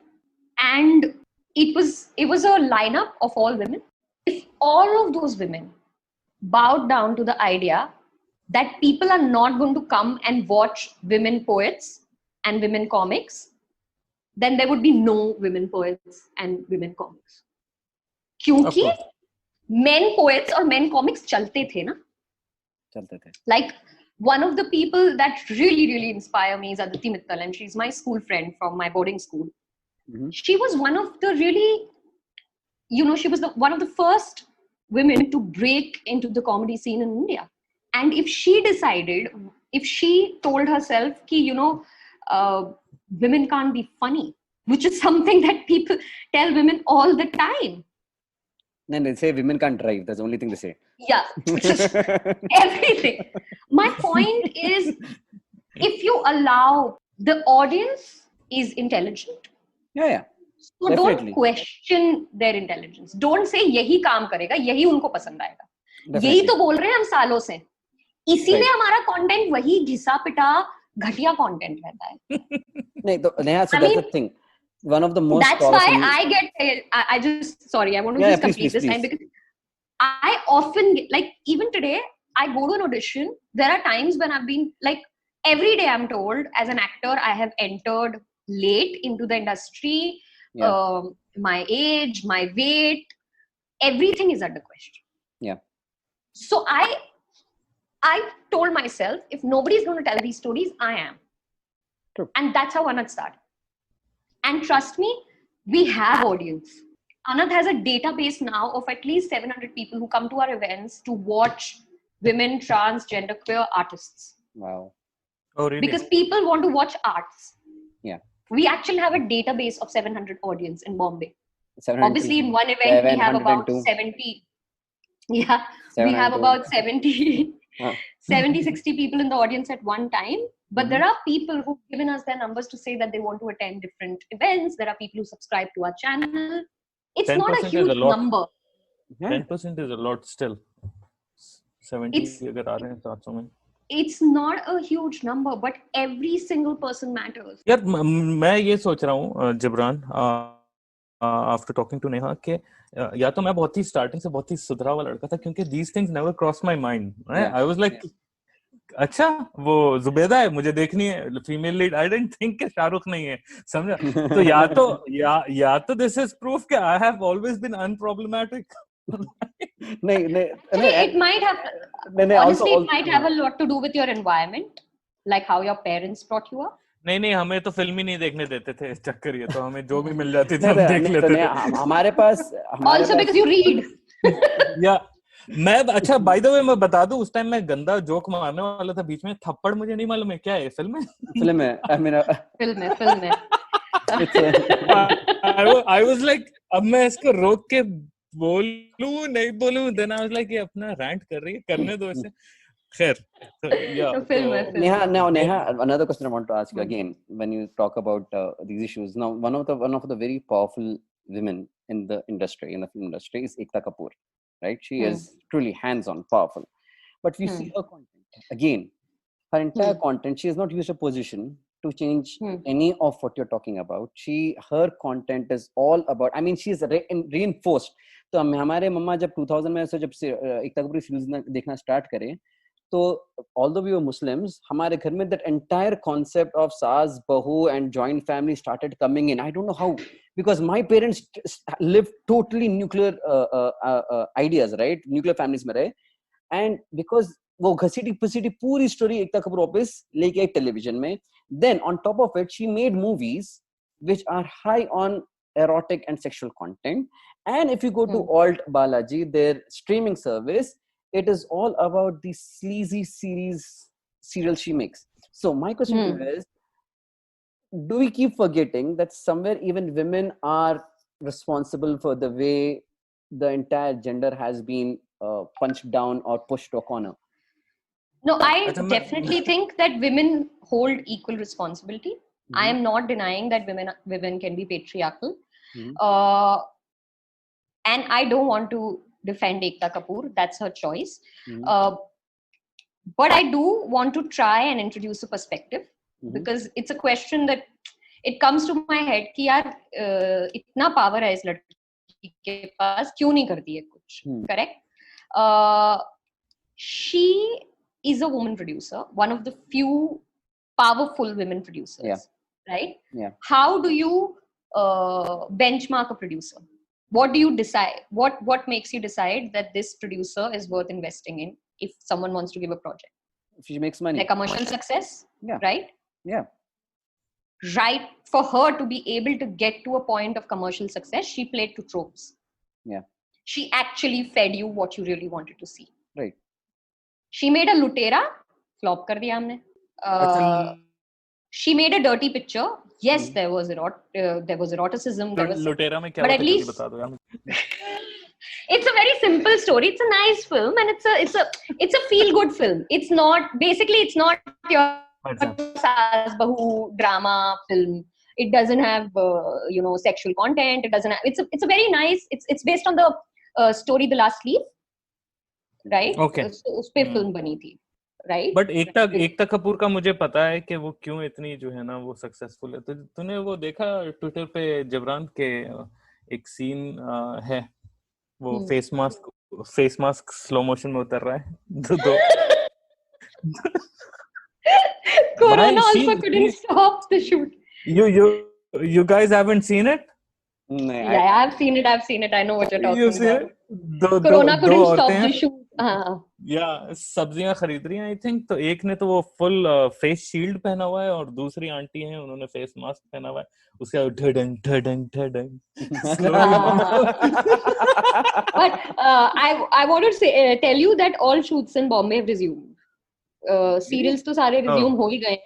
and it was a lineup of all women. If all of those women bowed down to the idea that people are not going to come and watch women poets and women comics, then there would be no women poets and women comics. क्योंकि men poets or men comics चलते थे ना. चलते थे. Like one of the people that really inspire me is Aditi Mittal, and she's my school friend from my boarding school. Mm-hmm. She was one of the really, she was one of the first women to break into the comedy scene in India. And if she told herself ki, women can't be funny, which is something that people tell women all the time. Then they say women can't drive. That's the only thing they say. Yeah, just everything. My point is, if you allow, the audience is intelligent. Yeah. So definitely. Don't question their intelligence. Don't say यही काम करेगा, यही उनको पसंद आएगा. यही तो बोल रहे हैं हम सालों से. इसीलिए हमारा content वही घिसा पिटा घटिया content रहता है. नहीं तो Neha, so that's the thing. One of the most. That's why I get. I just sorry. I want to just complete this time because I often get, like, even today I go to an audition. There are times when I've been like, every day I'm told as an actor I have entered late into the industry. Yeah. My age, my weight, everything is under question. Yeah. So I told myself, if nobody's going to tell these stories, I am. True. And that's how Anat started. And trust me, we have audience. Anat has a database now of at least 700 people who come to our events to watch women, trans, genderqueer artists. Wow. Oh, really? Because people want to watch arts. Yeah. We actually have a database of 700 audience in Bombay. Obviously, in one event, we have about 70. Yeah, we have about 70, 60 people in the audience at one time. But there are people who've given us their numbers to say that they want to attend different events. There are people who subscribe to our channel. It's not a huge number. 10% is a lot still. 70 अगर आ रहे हैं 700 में. It's not a huge number, but every single person matters. यार मैं ये सोच रहा हूँ Jibran after talking to Neha कि या तो मैं बहुत ही starting से बहुत ही सुधरा हुआ लड़का था क्योंकि these things never crossed my mind. Right? I was like अच्छा वो जुबेदा है मुझे देखनी है female lead. I didn't think कि शाहरुख नहीं है समझा. तो या तो दिस इज प्रूफ कि आई हैव ऑलवेज बीन अनप्रॉब्लमैटिक. नहीं it might have honestly it might have a lot to do with your environment, like how your parents brought you up. नहीं हमें तो फिल्म ही नहीं देखने देते थे इस चक्कर. ये तो हमें जो भी मिल जाती थी हम देख लेते थे. हमारे पास also because you read. या मैं अच्छा बाय द वे मैं बता दूं उस टाइम मैं गंदा जोक मारने वाला था बीच में. थप्पड़ मुझे नहीं मालूम है क्या है. फिल्म है फिल्म है. I was like अब मैं इसको रोक के बोलूं नहीं बोलूं. देन आई वाज लाइक ये अपना रैंट कर रही है करने दो इसे. Khair. So, yeah. So film hai, film. Neha, another question I want to ask you again. When you talk about these issues, now one of the very powerful women in the industry, in the film industry, is Ekta Kapoor, right? She is truly hands-on, powerful. But if you see her content again, her entire content, she has not used a position to change any of what you're talking about. Her content is all about, I mean, she's reinforced. तो हमारे मम्मा जब 2000 में से जब से Ekta Kapoor series देखना start करे, तो although we were Muslims, हमारे घर में that entire concept of saas, bahu and joint family started coming in. I don't know how, because my parents lived totally nuclear ideas, right? Nuclear families में रहे, and because वो घसीटी पिसीटी पूरी story Ekta Kapoor वापस लेके आई television में. Then on top of it, she made movies which are high on erotic and sexual content. And if you go to Alt Balaji, their streaming service, it is all about the sleazy serial she makes. So my question to you is, do we keep forgetting that somewhere even women are responsible for the way the entire gender has been punched down or pushed to a corner? No, I definitely think that women hold equal responsibility. I am not denying that women can be patriarchal. And I don't want to defend Ekta Kapoor. That's her choice. But I do want to try and introduce a perspective, because it's a question that it comes to my head कि यार इतना power है इस लड़की के पास, क्यों नहीं करती है कुछ? Correct? She is a woman producer, one of the few powerful women producers, right? Yeah. How do you benchmark a producer? What do you decide? What makes you decide that this producer is worth investing in if someone wants to give a project? If she makes money. Like commercial success, right? Yeah. Right, for her to be able to get to a point of commercial success, she played to tropes. Yeah. She actually fed you what you really wanted to see. Right. She made a Lutera, flop kar diya humne. She made a dirty picture. Yes, there was eroticism. Lutera mein kya but at least bata do yaar. It's a very simple story. It's a nice film, and it's a feel good film. It's not your saas bahu drama film. It doesn't have sexual content. It doesn't have, it's a very nice, it's based on the story The Last Leaf, right? Okay. उस पे film बनी थी, right? But Ekta Kapoor का मुझे पता है कि वो क्यों इतनी जो है ना वो सक्सेसफुल है. तो तूने वो देखा ट्विटर पे जबरान के एक सीन है, वो फेस मास्क स्लो मोशन में उतर रहा है. दो Corona also couldn't stop the shoot. You guys haven't seen it? No, I've seen it. I know what you're talking You've seen about. it? Corona couldn't stop the shoot. या सब्जियां खरीद रही हैं आई थिंक. तो एक ने तो वो फुल फेस शील्ड पहना हुआ है और दूसरी आंटी हैं उन्होंने फेस मास्क पहना हुआ है. उसके ढडंग ढडंग ढडंग. But I want to tell you that all shoots in Bombay have resumed. Serials तो सारे resume हो ही गए.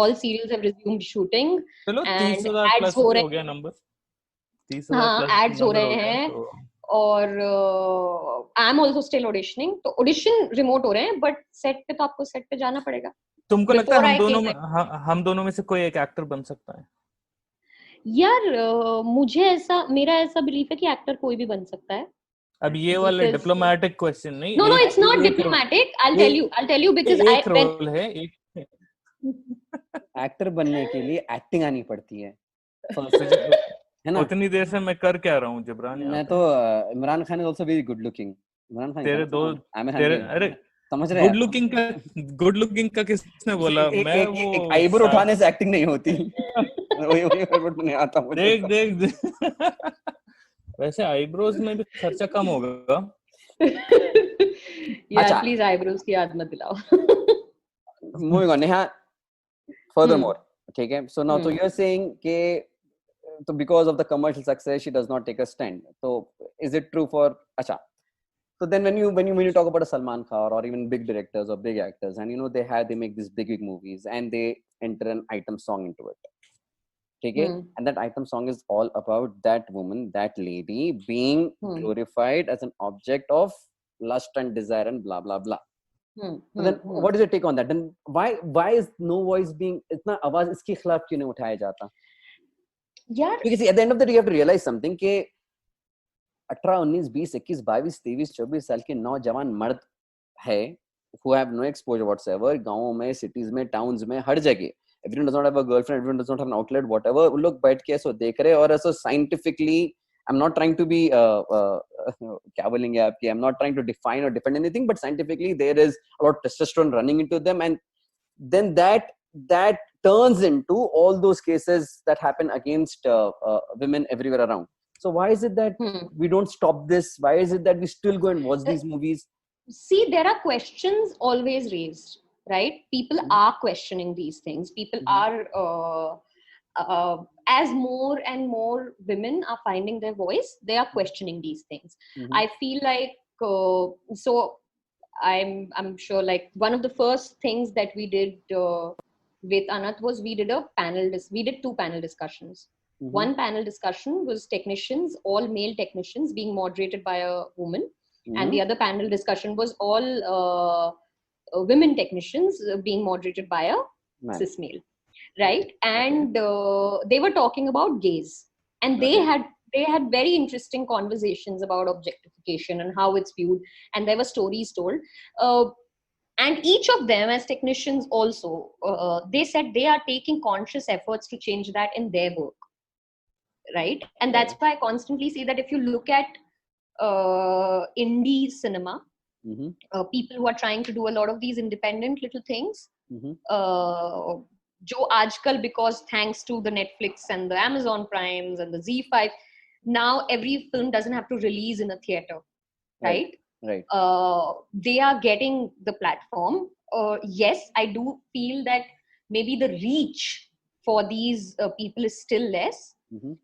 All serials have resumed shooting. चलो 30,000 ads हो गया नंबर. 30,000 ads हो रहे हैं. और I am also still auditioning. तो ऑडिशन रिमोट हो रहे हैं, बट सेट पे तो आपको सेट पे जाना पड़ेगा. तुमको लगता है हम दोनों में से कोई एक एक्टर बन सकता है? यार मेरा ऐसा बिलीफ है कि एक्टर कोई भी बन सकता है. अब ये वाला डिप्लोमेटिक क्वेश्चन नहीं. No, it's not diplomatic. I'll tell you because एक रोल है. एक्टर बनने के लिए एक्टिंग आनी पड़ती है. है ना? उतनी देर से मैं कर क्या रहा हूँ जबरान? मैं तो Imran Khan is also very good looking. Imran Khan अरे समझ रहे हैं? गुड लुकिंग का किसने बोला? मैं वो एक आईब्रो उठाने से एक्टिंग नहीं होती. वही नहीं आता मुझे. देख वैसे आईब्रोज में भी खर्चा कम होगा. यार प्लीज आईब्रोज की याद मत दिलाओ. Moving on, Neha. Furthermore, okay. So now, so you're saying that so because of the commercial success, she does not take a stand. So is it true for Acha? So then when you talk about a Salman Khan or even big directors or big actors, and they make these big movies and they enter an item song into it. Okay? And that item song is all about that woman, that lady being glorified as an object of lust and desire and blah blah blah. So then what is your take on that? Then why is no voice being इतना आवाज इसके खिलाफ क्यों नहीं उठाया जाता? यार because at the end of the day you have to realize something कि 18, 19, 20, 21, 22, 23, 24 साल के नौजवान मर्द है who have no exposure whatsoever, गाँवों में, cities में, towns में, हर जगह everyone does not have a girlfriend, everyone does not have an outlet, whatever, उन लोग बैठ के ऐसा देख रहे और ऐसा scientifically, I'm not trying to be क्या बोलेंगे आपकी, I'm not trying to define or defend anything, but scientifically there is a lot of testosterone running into them, and then that turns into all those cases that happen against women everywhere around. So why is it that we don't stop this? Why is it that we still go and watch these movies? See, there are questions always raised, right? People are questioning these things. People are, as more and more women are finding their voice, they are questioning these things. I feel like, so I'm sure like one of the first things that we did with Anath was we did 2 panel discussions. One panel discussion was technicians, all male technicians being moderated by a woman. And the other panel discussion was all women technicians being moderated by a cis male, right? And they were talking about gays, and they had very interesting conversations about objectification and how it's viewed, and there were stories told. And each of them, as technicians, also they said they are taking conscious efforts to change that in their work, right? And that's why I constantly say that if you look at indie cinema, people who are trying to do a lot of these independent little things, jo aajkal, because thanks to the Netflix and the Amazon Primes and the Z5, now every film doesn't have to release in a theater, right? They are getting the platform. Yes, I do feel that maybe the reach for these people is still less,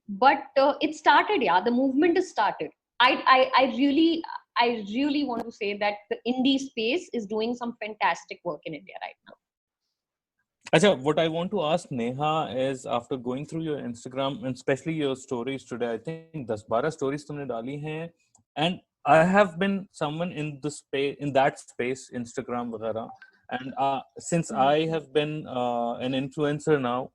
but it started. Yeah, the movement has started. I really want to say that the indie space is doing some fantastic work in India right now. Acha, what I want to ask Neha is, after going through your Instagram and especially your stories today, I think 10-12 stories tumne dali hain, and I have been someone in the space, in that space, Instagram वगैरह, and since I have been an influencer now,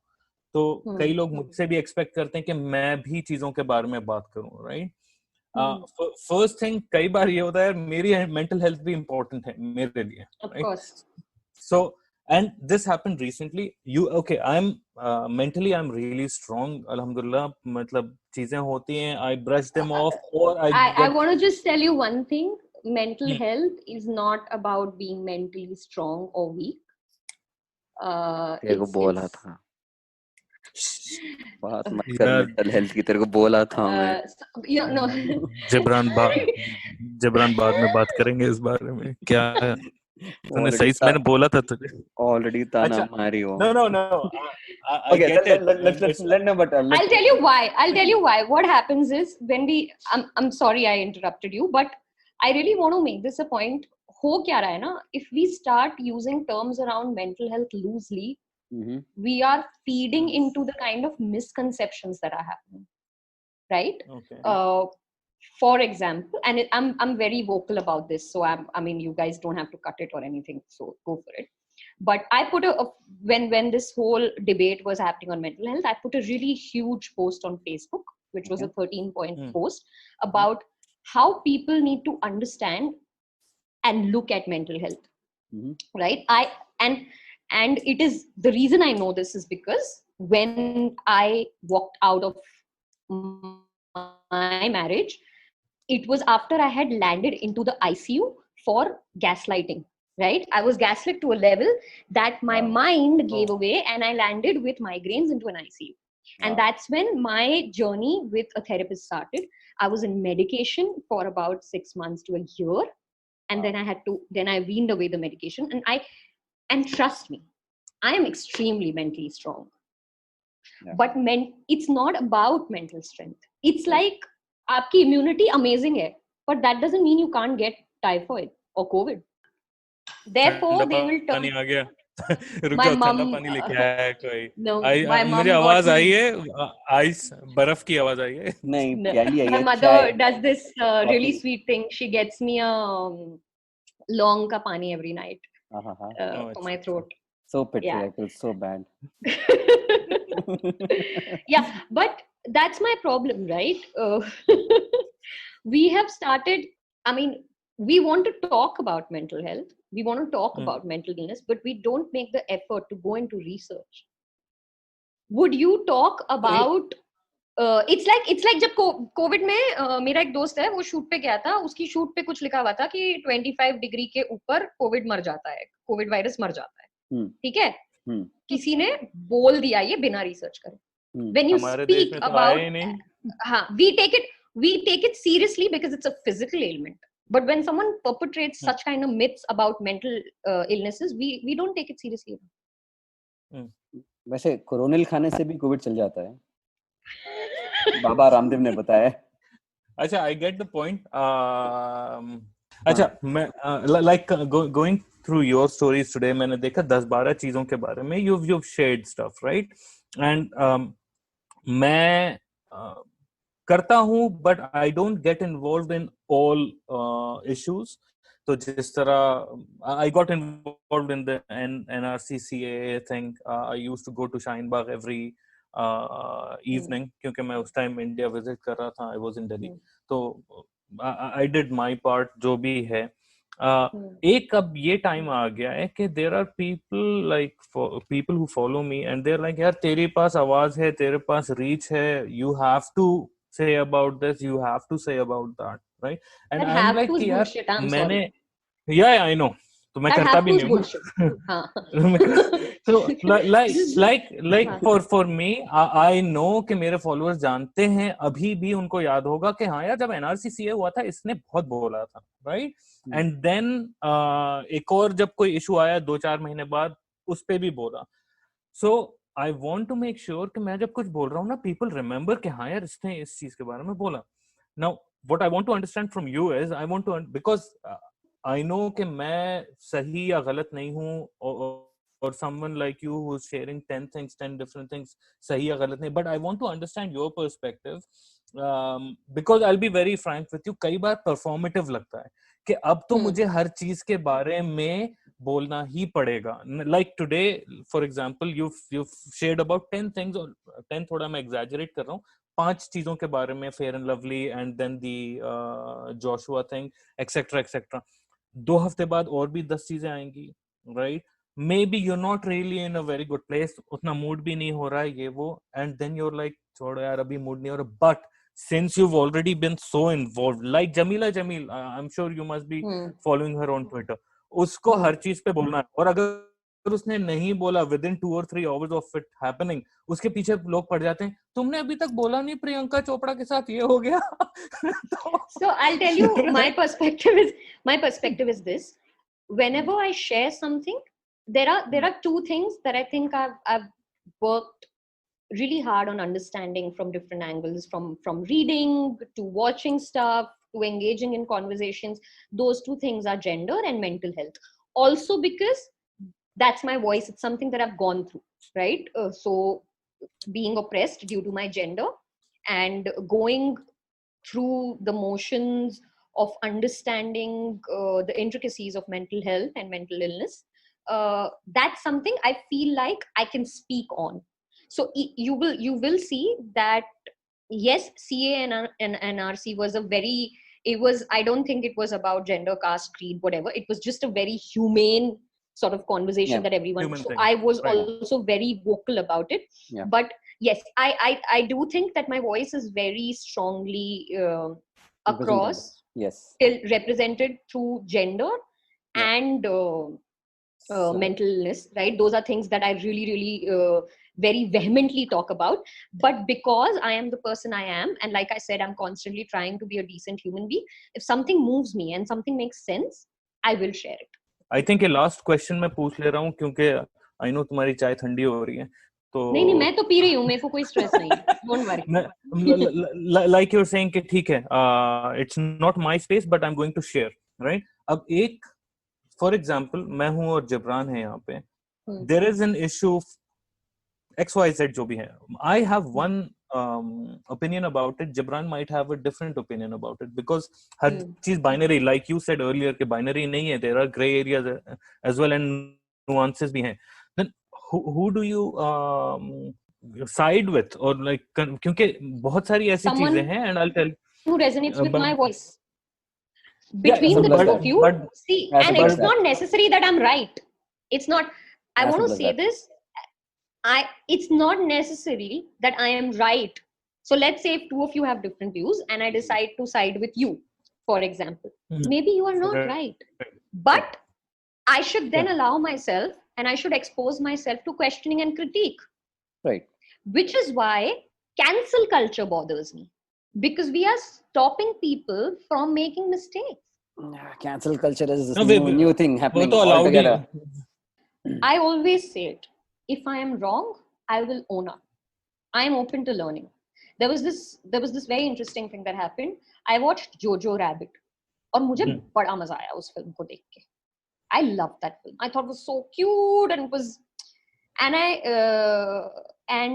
तो कई लोग मुझसे भी expect करते हैं कि मैं भी चीजों के बारे में बात करूं, right? First thing, कई बार ये होता है मेरी mental health भी important है मेरे लिए, of course. So, and this happened recently. I'm mentally I'm really strong, alhamdulillah. मतलब चीजें होती हैं, I brush them off, or I want to just tell you one thing. Mental health is not about being mentally strong or weak. तेरे को बोला था बात मत कर मेंटल हेल्थ की, तेरे को बोला था मैं. No. जबरान बाद में बात करेंगे इस बारे में. क्या तूने सही से मैंने बोला था तुझे already ताना मारी हो. No. I okay, get it. Let know, but I'll tell you why. What happens is when I'm sorry I interrupted you, but I really want to make this a point. हो क्या रहा है ना? If we start using terms around mental health loosely, we are feeding into the kind of misconceptions that are happening, right? Okay. For example, and I'm very vocal about this, so I mean you guys don't have to cut it or anything, so go for it. But I put when this whole debate was happening on mental health, I put a really huge post on Facebook, which was a 13-point post about how people need to understand and look at mental health, right? And it is the reason I know this is because when I walked out of my marriage, it was after I had landed into the ICU for gaslighting, right? I was gaslit to a level that my mind gave away and I landed with migraines into an ICU. And that's when my journey with a therapist started. I was in medication for about 6 months to a year. And then I weaned away the medication. And trust me, I am extremely mentally strong. Yeah. But it's not about mental strength. It's like, आपकी immunity amazing है, but that doesn't mean you can't get typhoid or COVID. Therefore, they will turn. आ गया. रुक जाओ, ठंडा पानी लेके आया है कोई. No, my mom. मुझे आवाज आई है, आइस बर्फ की आवाज आई है. नहीं, my mother does this really sweet thing. She gets me लौंग का पानी every night for my throat. So patriarchal, so bad. Yeah, but that's my problem, right? We have started, I mean, we want to talk about mental health, we want to talk about mental illness, but we don't make the effort to go into research. Would you talk about it's like जब Covid में मेरा एक दोस्त है, वो shoot पे गया था, उसकी शूट पे कुछ लिखा हुआ था कि 25 डिग्री के ऊपर कोविड मर जाता है, कोविड वायरस मर जाता है, ठीक है? किसी ने बोल दिया ये बिना रिसर्च करे. When you speak about, हाँ, we take it seriously because it's a physical ailment. But when someone perpetrates such kind of myths about mental illnesses, we don't take it seriously. वैसे कोरोनिल खाने से भी कोविड चल जाता है, बाबा रामदेव ने बताया. अच्छा, I get the point. अच्छा, मैं like going through your stories today, मैंने देखा 10-12 चीजों के बारे में you've shared stuff, right? And मैं करता हूँ, but I don't get involved in all issues. तो जिस तरह I got involved in the NRCCA thing. I used to go to Shaheen Bagh every evening क्योंकि मैं उस टाइम इंडिया विजिट कर रहा था. I was in Delhi. तो I did my part जो भी है. एक अब ये टाइम आ गया है कि there are people like people who follow me and they're like, यार तेरे पास आवाज है, तेरे पास reach है, you have to say about this, you have to say about that, right? And that I'm like कि यार मैंने yeah, I know. तो मैं करता भी नहीं हूँ. So like for me, I know कि मेरे followers जानते हैं, अभी भी उनको याद होगा कि हाँ यार जब NRCCA हुआ था इसने बहुत बोला था, right? And then एक और जब कोई issue आया 2-4 महीने बाद, उस पे भी बोला. So I want to make sure कि मैं जब कुछ बोल रहा हूँ ना, people remember कि हाँ यार इसने इस चीज के बारे में बोला. Now what I want to understand from you is I want to because I know कि मैं सही या गलत नहीं हूँ, or someone like you who's sharing 10 things, 10 different things, सही या गलत नहीं, but I want to understand your perspective because I'll be very frank with you, कई बार performative लगता है कि अब तो मुझे हर चीज के बारे में बोलना ही पड़ेगा. Like today, for example, you've shared about 10 things, or 10 थोड़ा मैं exaggerate कर रहा हूँ, 5 चीजों के बारे में, Fair and Lovely and then the Joshua thing, etc. etc. 2 हफ्ते बाद और भी 10 चीजें आएंगी, right? Maybe you're not really in a very good place, उतना मूड भी नहीं हो रहा है ये वो, and then you're like छोड़ो यार अभी मूड नहीं हो रहा. But since you've already been so involved, like Jamila Jamil, I'm sure you must be following her on Twitter, उसको हर चीज पे बोलना है, और अगर उसने नहीं बोला within 2 or 3 hours of it happening, उसके पीछे लोग पड़ जाते हैं, तुमने अभी तक बोला नहीं प्रियंका चोपड़ा के साथ ये हो गया. So I'll tell you, my perspective is this: whenever I share something, there are 2 things that I think I've worked really hard on understanding from different angles, from reading to watching stuff to engaging in conversations. Those 2 things are gender and mental health. Also because that's my voice, it's something that I've gone through, right? So being oppressed due to my gender and going through the motions of understanding the intricacies of mental health and mental illness, that's something I feel like I can speak on. So you will see that yes, CA and NRC was I don't think it was about gender, caste, creed, whatever. It was just a very humane sort of conversation that everyone. So I was also very vocal about it. Yeah. But yes, I do think that my voice is very strongly across, still represented through gender and mental illness, right? Those are things that I really very vehemently talk about. But because I am the person I am, and like I said, I'm constantly trying to be a decent human being, if something moves me and something makes sense, I will share it. I think ये last question मैं पूछ ले रहा हूँ क्योंकि I know तुम्हारी चाय ठंडी हो रही है, तो नहीं मैं तो पी रही हूँ, मेरे को कोई स्ट्रेस नहीं है, don't worry. Like you're saying कि ठीक है, it's not my space but I'm going to share, right? अब एक for example मैं हूँ और जिब्रान है यहाँ पे, there is an issue XYZ जो भी है, I have one opinion about it, Gibran might have a different opinion about it, because हर चीज binary, like you said earlier, कि binary नहीं है, there are gray areas as well and nuances भी हैं. Then who do you side with, or like, क्योंकि बहुत सारी ऐसी चीजें हैं, and I'll tell who resonates with my voice. Between the two of you, see, and it's not necessary that I'm right. It's not. I want to say this. It's not necessary that I am right. So let's say if two of you have different views and I decide to side with you, for example, maybe you are not right, but I should then allow myself, and I should expose myself to questioning and critique. Right. Which is why cancel culture bothers me, because we are stopping people from making mistakes. Cancel culture is a new thing happening altogether. I always say it. If I am wrong, I will own up. I am open to learning. There was this very interesting thing that happened. I watched Jojo Rabbit, और मुझे बड़ा मजा आया उस film को देख के. I loved that film. I thought it was so cute, and it was, and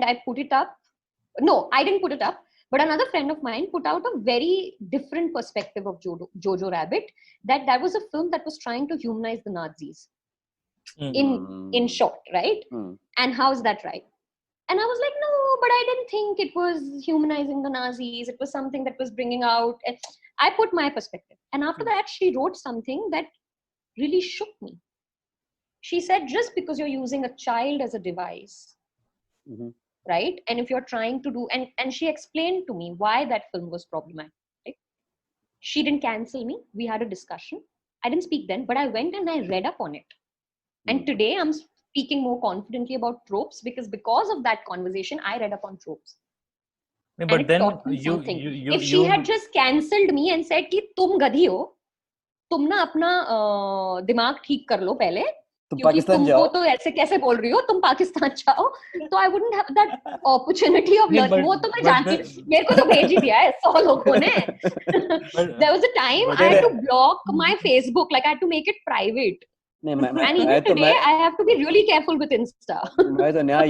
I put it up. No, I didn't put it up, but another friend of mine put out a very different perspective of Jojo Rabbit. That was a film that was trying to humanize the Nazis. In short, right? And how's that right? And I was like, no, but I didn't think it was humanizing the Nazis. It was something that was bringing out, and I put my perspective. And after that, she wrote something that really shook me. She said, just because you're using a child as a device, right? And if you're trying to do, and she explained to me why that film was problematic. Right? She didn't cancel me. We had a discussion. I didn't speak then, but I went and I read up on it. And today I'm speaking more confidently about tropes because of that conversation, I read up on tropes. But and then you, if she had just cancelled me and said कि तुम गधी हो, तुम ना अपना दिमाग ठीक कर लो पहले, क्योंकि तुमको तो ऐसे कैसे बोल रही हो, तुम पाकिस्तान जाओ, तो I wouldn't have that opportunity of learning. वो तो मैं जानती, मेरे को तो भेज ही दिया है 100 लोगों ने. There was a time I had to block my Facebook, like I had to make it private. And even today, I have to be really careful with Insta.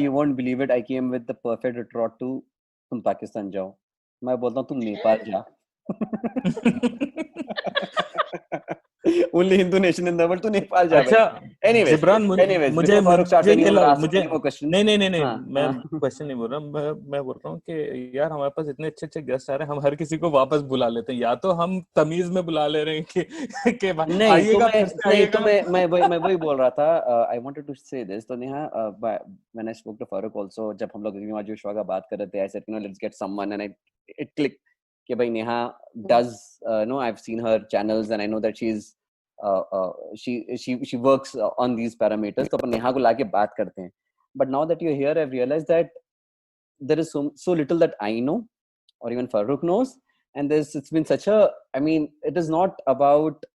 You won't believe it. I came with the perfect retort to तुम पाकिस्तान जाओ. मैं बोलता हूँ तुम नेपाल जा. Only Hindu nation in the world, तो नेपाल जा. अच्छा, anyways, मुझे मैं क्वेश्चन नहीं बोल रहा, मैं बोल रहा हूँ कि यार हमारे पास इतने अच्छे गेस्ट आ रहे हैं, हम हर किसी को वापस बुला लेते हैं, या तो हम तमीज में बुला ले रहे हैं कि आइएगा. तो मैं वही बोल रहा था. I wanted to say this. तो Neha, when I spoke to Farooq also, जब हम लोग जो शो का बात कर रहे थे, I said, let's get someone, and it clicked कि भाई Neha does I've seen her channels and I know that she works on these parameters. तो अपन नेहा को लाके बात करते हैं. But now that you're here, I've realized that there is so little that I know, or even Farooq knows, and it's been such a, I mean, it is not about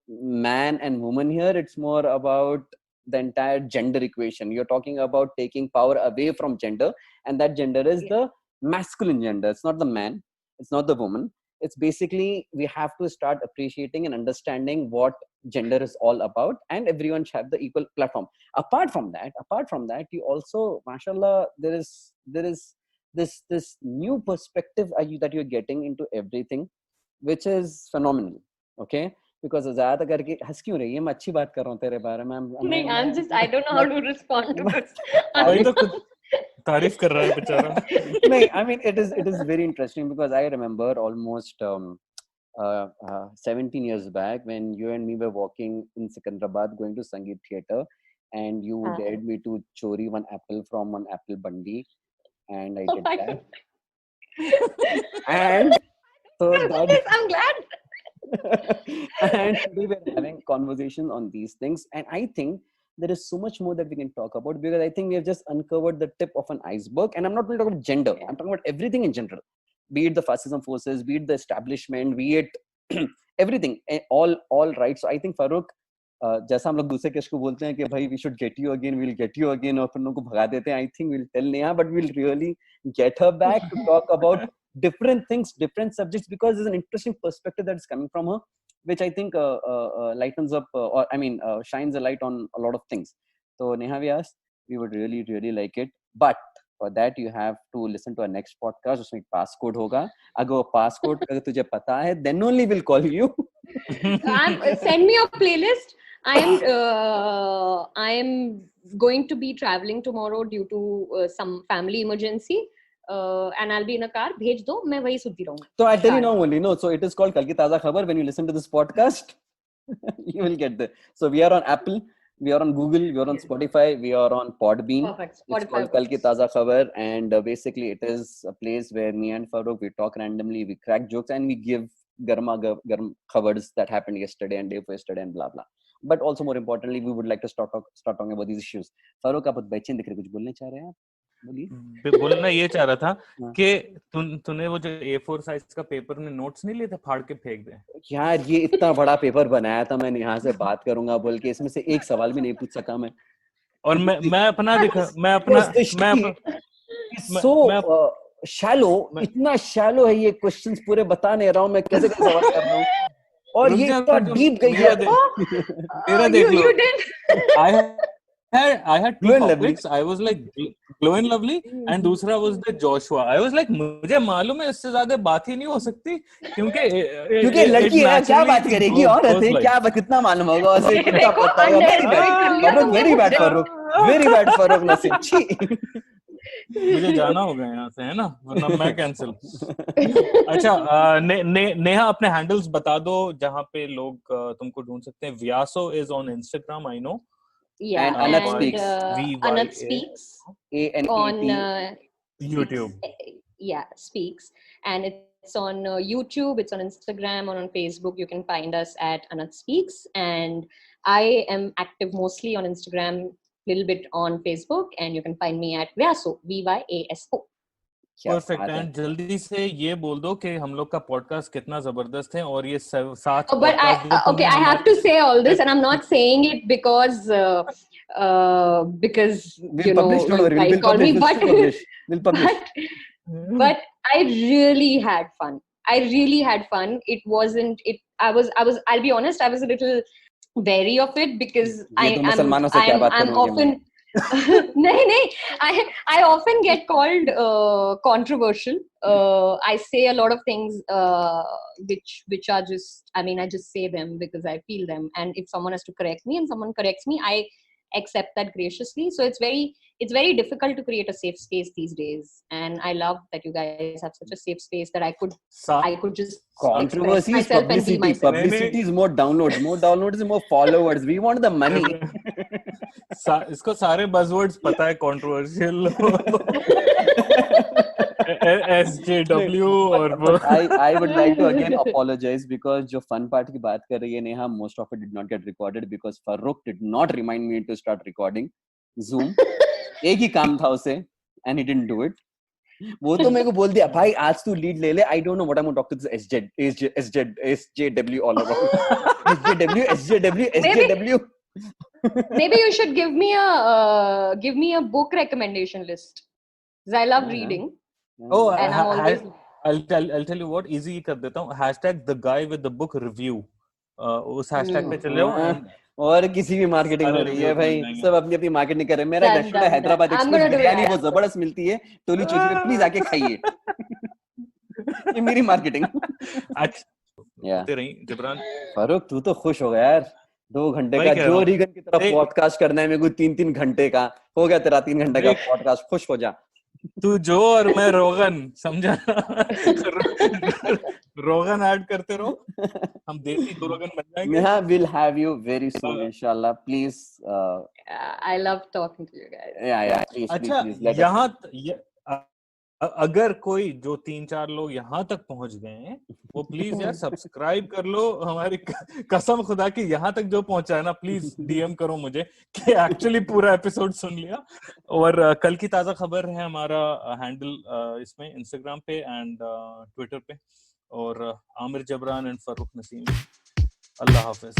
man and woman here. It's more about the entire gender equation. You're talking about taking power away from gender, and that gender is the masculine gender. It's not the man. It's not the woman. It's basically, we have to start appreciating and understanding what gender is all about, and everyone should have the equal platform. Apart from that, you also, mashallah, there is this new perspective that you're getting into everything, which is phenomenal. Okay, because ज़्यादा करके हंस क्यों रही है? मैं अच्छी बात कर रहा हूँ तेरे बारे में. I don't know how to respond to this. वही तो खुद तारीफ कर रहा है बेचारा. नहीं, I mean, it is very interesting because I remember almost 17 years back when you and me were walking in Secunderabad going to Sangeet Theatre, and you dared me to chori one apple from one apple bandi, and I did that. And so I'm glad. And we were having conversation on these things, and I think there is so much more that we can talk about, because I think we have just uncovered the tip of an iceberg. And I'm not going to talk about gender. I'm talking about everything in general, be it the fascism forces, be it the establishment, be it everything, all right. So I think Farooq, जैसा हम लोग दूसरे case को बोलते हैं कि भाई we should get you again, we'll get you again, और फिर उनको भगा देते हैं. I think we'll tell Neha, but we'll really get her back to talk about different things, different subjects, because there's an interesting perspective that is coming from her, which I think lightens up, shines a light on a lot of things. So Neha, we would really, really like it. But For that you have to listen to our next podcast. उसमें passcode होगा. अगर वो passcode अगर तुझे पता है, then only we'll call you. Send me your playlist. I am going to be traveling tomorrow due to some family emergency. And I'll be in a car. भेज दो, मैं वही सुनती रहूँगी. So I tell you now only, no. So it is called Kal Ki Taza Khabar. When you listen to this podcast, you will get there. So we are on Apple, we are on Google, we are on Spotify, we are on Podbean. Perfect. It's called Kal Ki Taza Khabar, and basically it is a place where me and Farooq, we talk randomly, we crack jokes, and we give garma khabars that happened yesterday and day before yesterday and blah blah. But also more importantly, we would like to start talking about these issues. Farooq, आप बेचैन दिख रहे, कुछ बोलने चाह रहे हैं आप? बोलना ये चाह रहा था कि तूने वो जो A4 साइज का पेपर में नोट्स नहीं लिए थे, फाड़ के फेंक दे यार. ये इतना बड़ा पेपर बनाया था मैंने, यहाँ से बात करूंगा बोल के, इसमें से एक सवाल भी नहीं पूछ सका मैं. और मैं अपना दिखा, मैं अपना so shallow, इतना shallow है ये क्वेश्चंस पूरे बता नहीं रहा हूँ मैं, कैसे कैसे सवाल कर रहा हूँ. और ये इतना डीप गई है. तेरा देख लो. I had two topics. I was like Glow and Lovely, and दूसरा was the Joshua. I was like, मुझे मालूम है इससे ज्यादा बात ही नहीं हो सकती, क्योंकि लड़की है, क्या बात करेगी, औरत है, क्या कितना मालूम होगा उसे, कितना पता होगा. Very bad Farooq Nasir. मुझे जाना होगा यहाँ से, है ना, वरना मैं कैंसिल. अच्छा, नेहा अपने हैंडल्स बता दो जहाँ पे लोग तुमको ढूंढ सकते हैं. व्यासो is on Instagram, I know. Yeah, and Anat Speaks. Anat Speaks on YouTube. Yeah, Speaks, and it's on YouTube, it's on Instagram, and on Facebook. You can find us at Anat Speaks, and I am active mostly on Instagram, little bit on Facebook, and you can find me at Vyaso, VYASO. Perfect. And जल्दी से ये बोल दो कि हम लोग का podcast कितना जबरदस्त है, और ये 7 but I have to say all this, and I'm not saying it because you know, guys call me, but I really had fun. It wasn't it. I'll be honest, I was a little wary of it because I'm often I often get called controversial. I say a lot of things which are just, I mean, I just say them because I feel them, and if someone has to correct me and someone corrects me, I accept that graciously. So it's very difficult to create a safe space these days, and I love that you guys have such a safe space that I could just controversy is publicity is more downloads is more followers. We want the money. इसको सारे buzzwords पता है, controversial, SJW और I would like to again apologize because जो fun part की बात कर रही है Neha, most of it did not get recorded because Farooq did not remind me to start recording Zoom. एक ही काम था उसे, and he didn't do it. वो तो मेरे को बोल दिया, भाई आज तू लीड ले ले. I don't know what I'm going to talk to this SJW all around. SJW. Maybe you should give me a book recommendation list, because I love reading. Oh, and I'll tell you what, easy कर देता हूँ. Hashtag the guy with the book review. उस hashtag पे चले हो. और किसी भी मार्केटिंग हो रही है भाई, सब अपनी अपनी मार्केटिंग कर रहे हैं. मेरा रेस्टोरेंट है हैदराबाद एक्सप्रेस, बिरयानी वो जबरदस्त मिलती है, टोली चौकी पे, प्लीज आके खाइए. ये मेरी मार्केटिंग. अच्छा रही जिब्रान. फारूक तू तो खुश हो गया यार, 2 घंटे का जो रीगन की तरफ पॉडकास्ट करना है मेरे को, 3 घंटे का हो गया तेरा 3 घंटे का पॉडकास्ट. खुश हो जा तू जो, और मैं रोगन, समझा. रोगन ऐड करते रहो, हम देसी रोगन बन जाएंगे. Yeah, we'll have you very soon inshallah. Please. I love talking to you guys. Yeah. Please. अच्छा, यहाँ अगर कोई जो 3-4 लोग यहाँ तक पहुंच गए हैं, वो प्लीज यार सब्सक्राइब कर लो. हमारी कसम खुदा की यहाँ तक जो पहुंचा है ना, प्लीज DM करो मुझे कि एक्चुअली पूरा एपिसोड सुन लिया. और कल की ताजा खबर है हमारा हैंडल इसमें इंस्टाग्राम पे एंड ट्विटर पे, और आमिर जबरान एंड फरूक नसीम. अल्लाह हाफिज.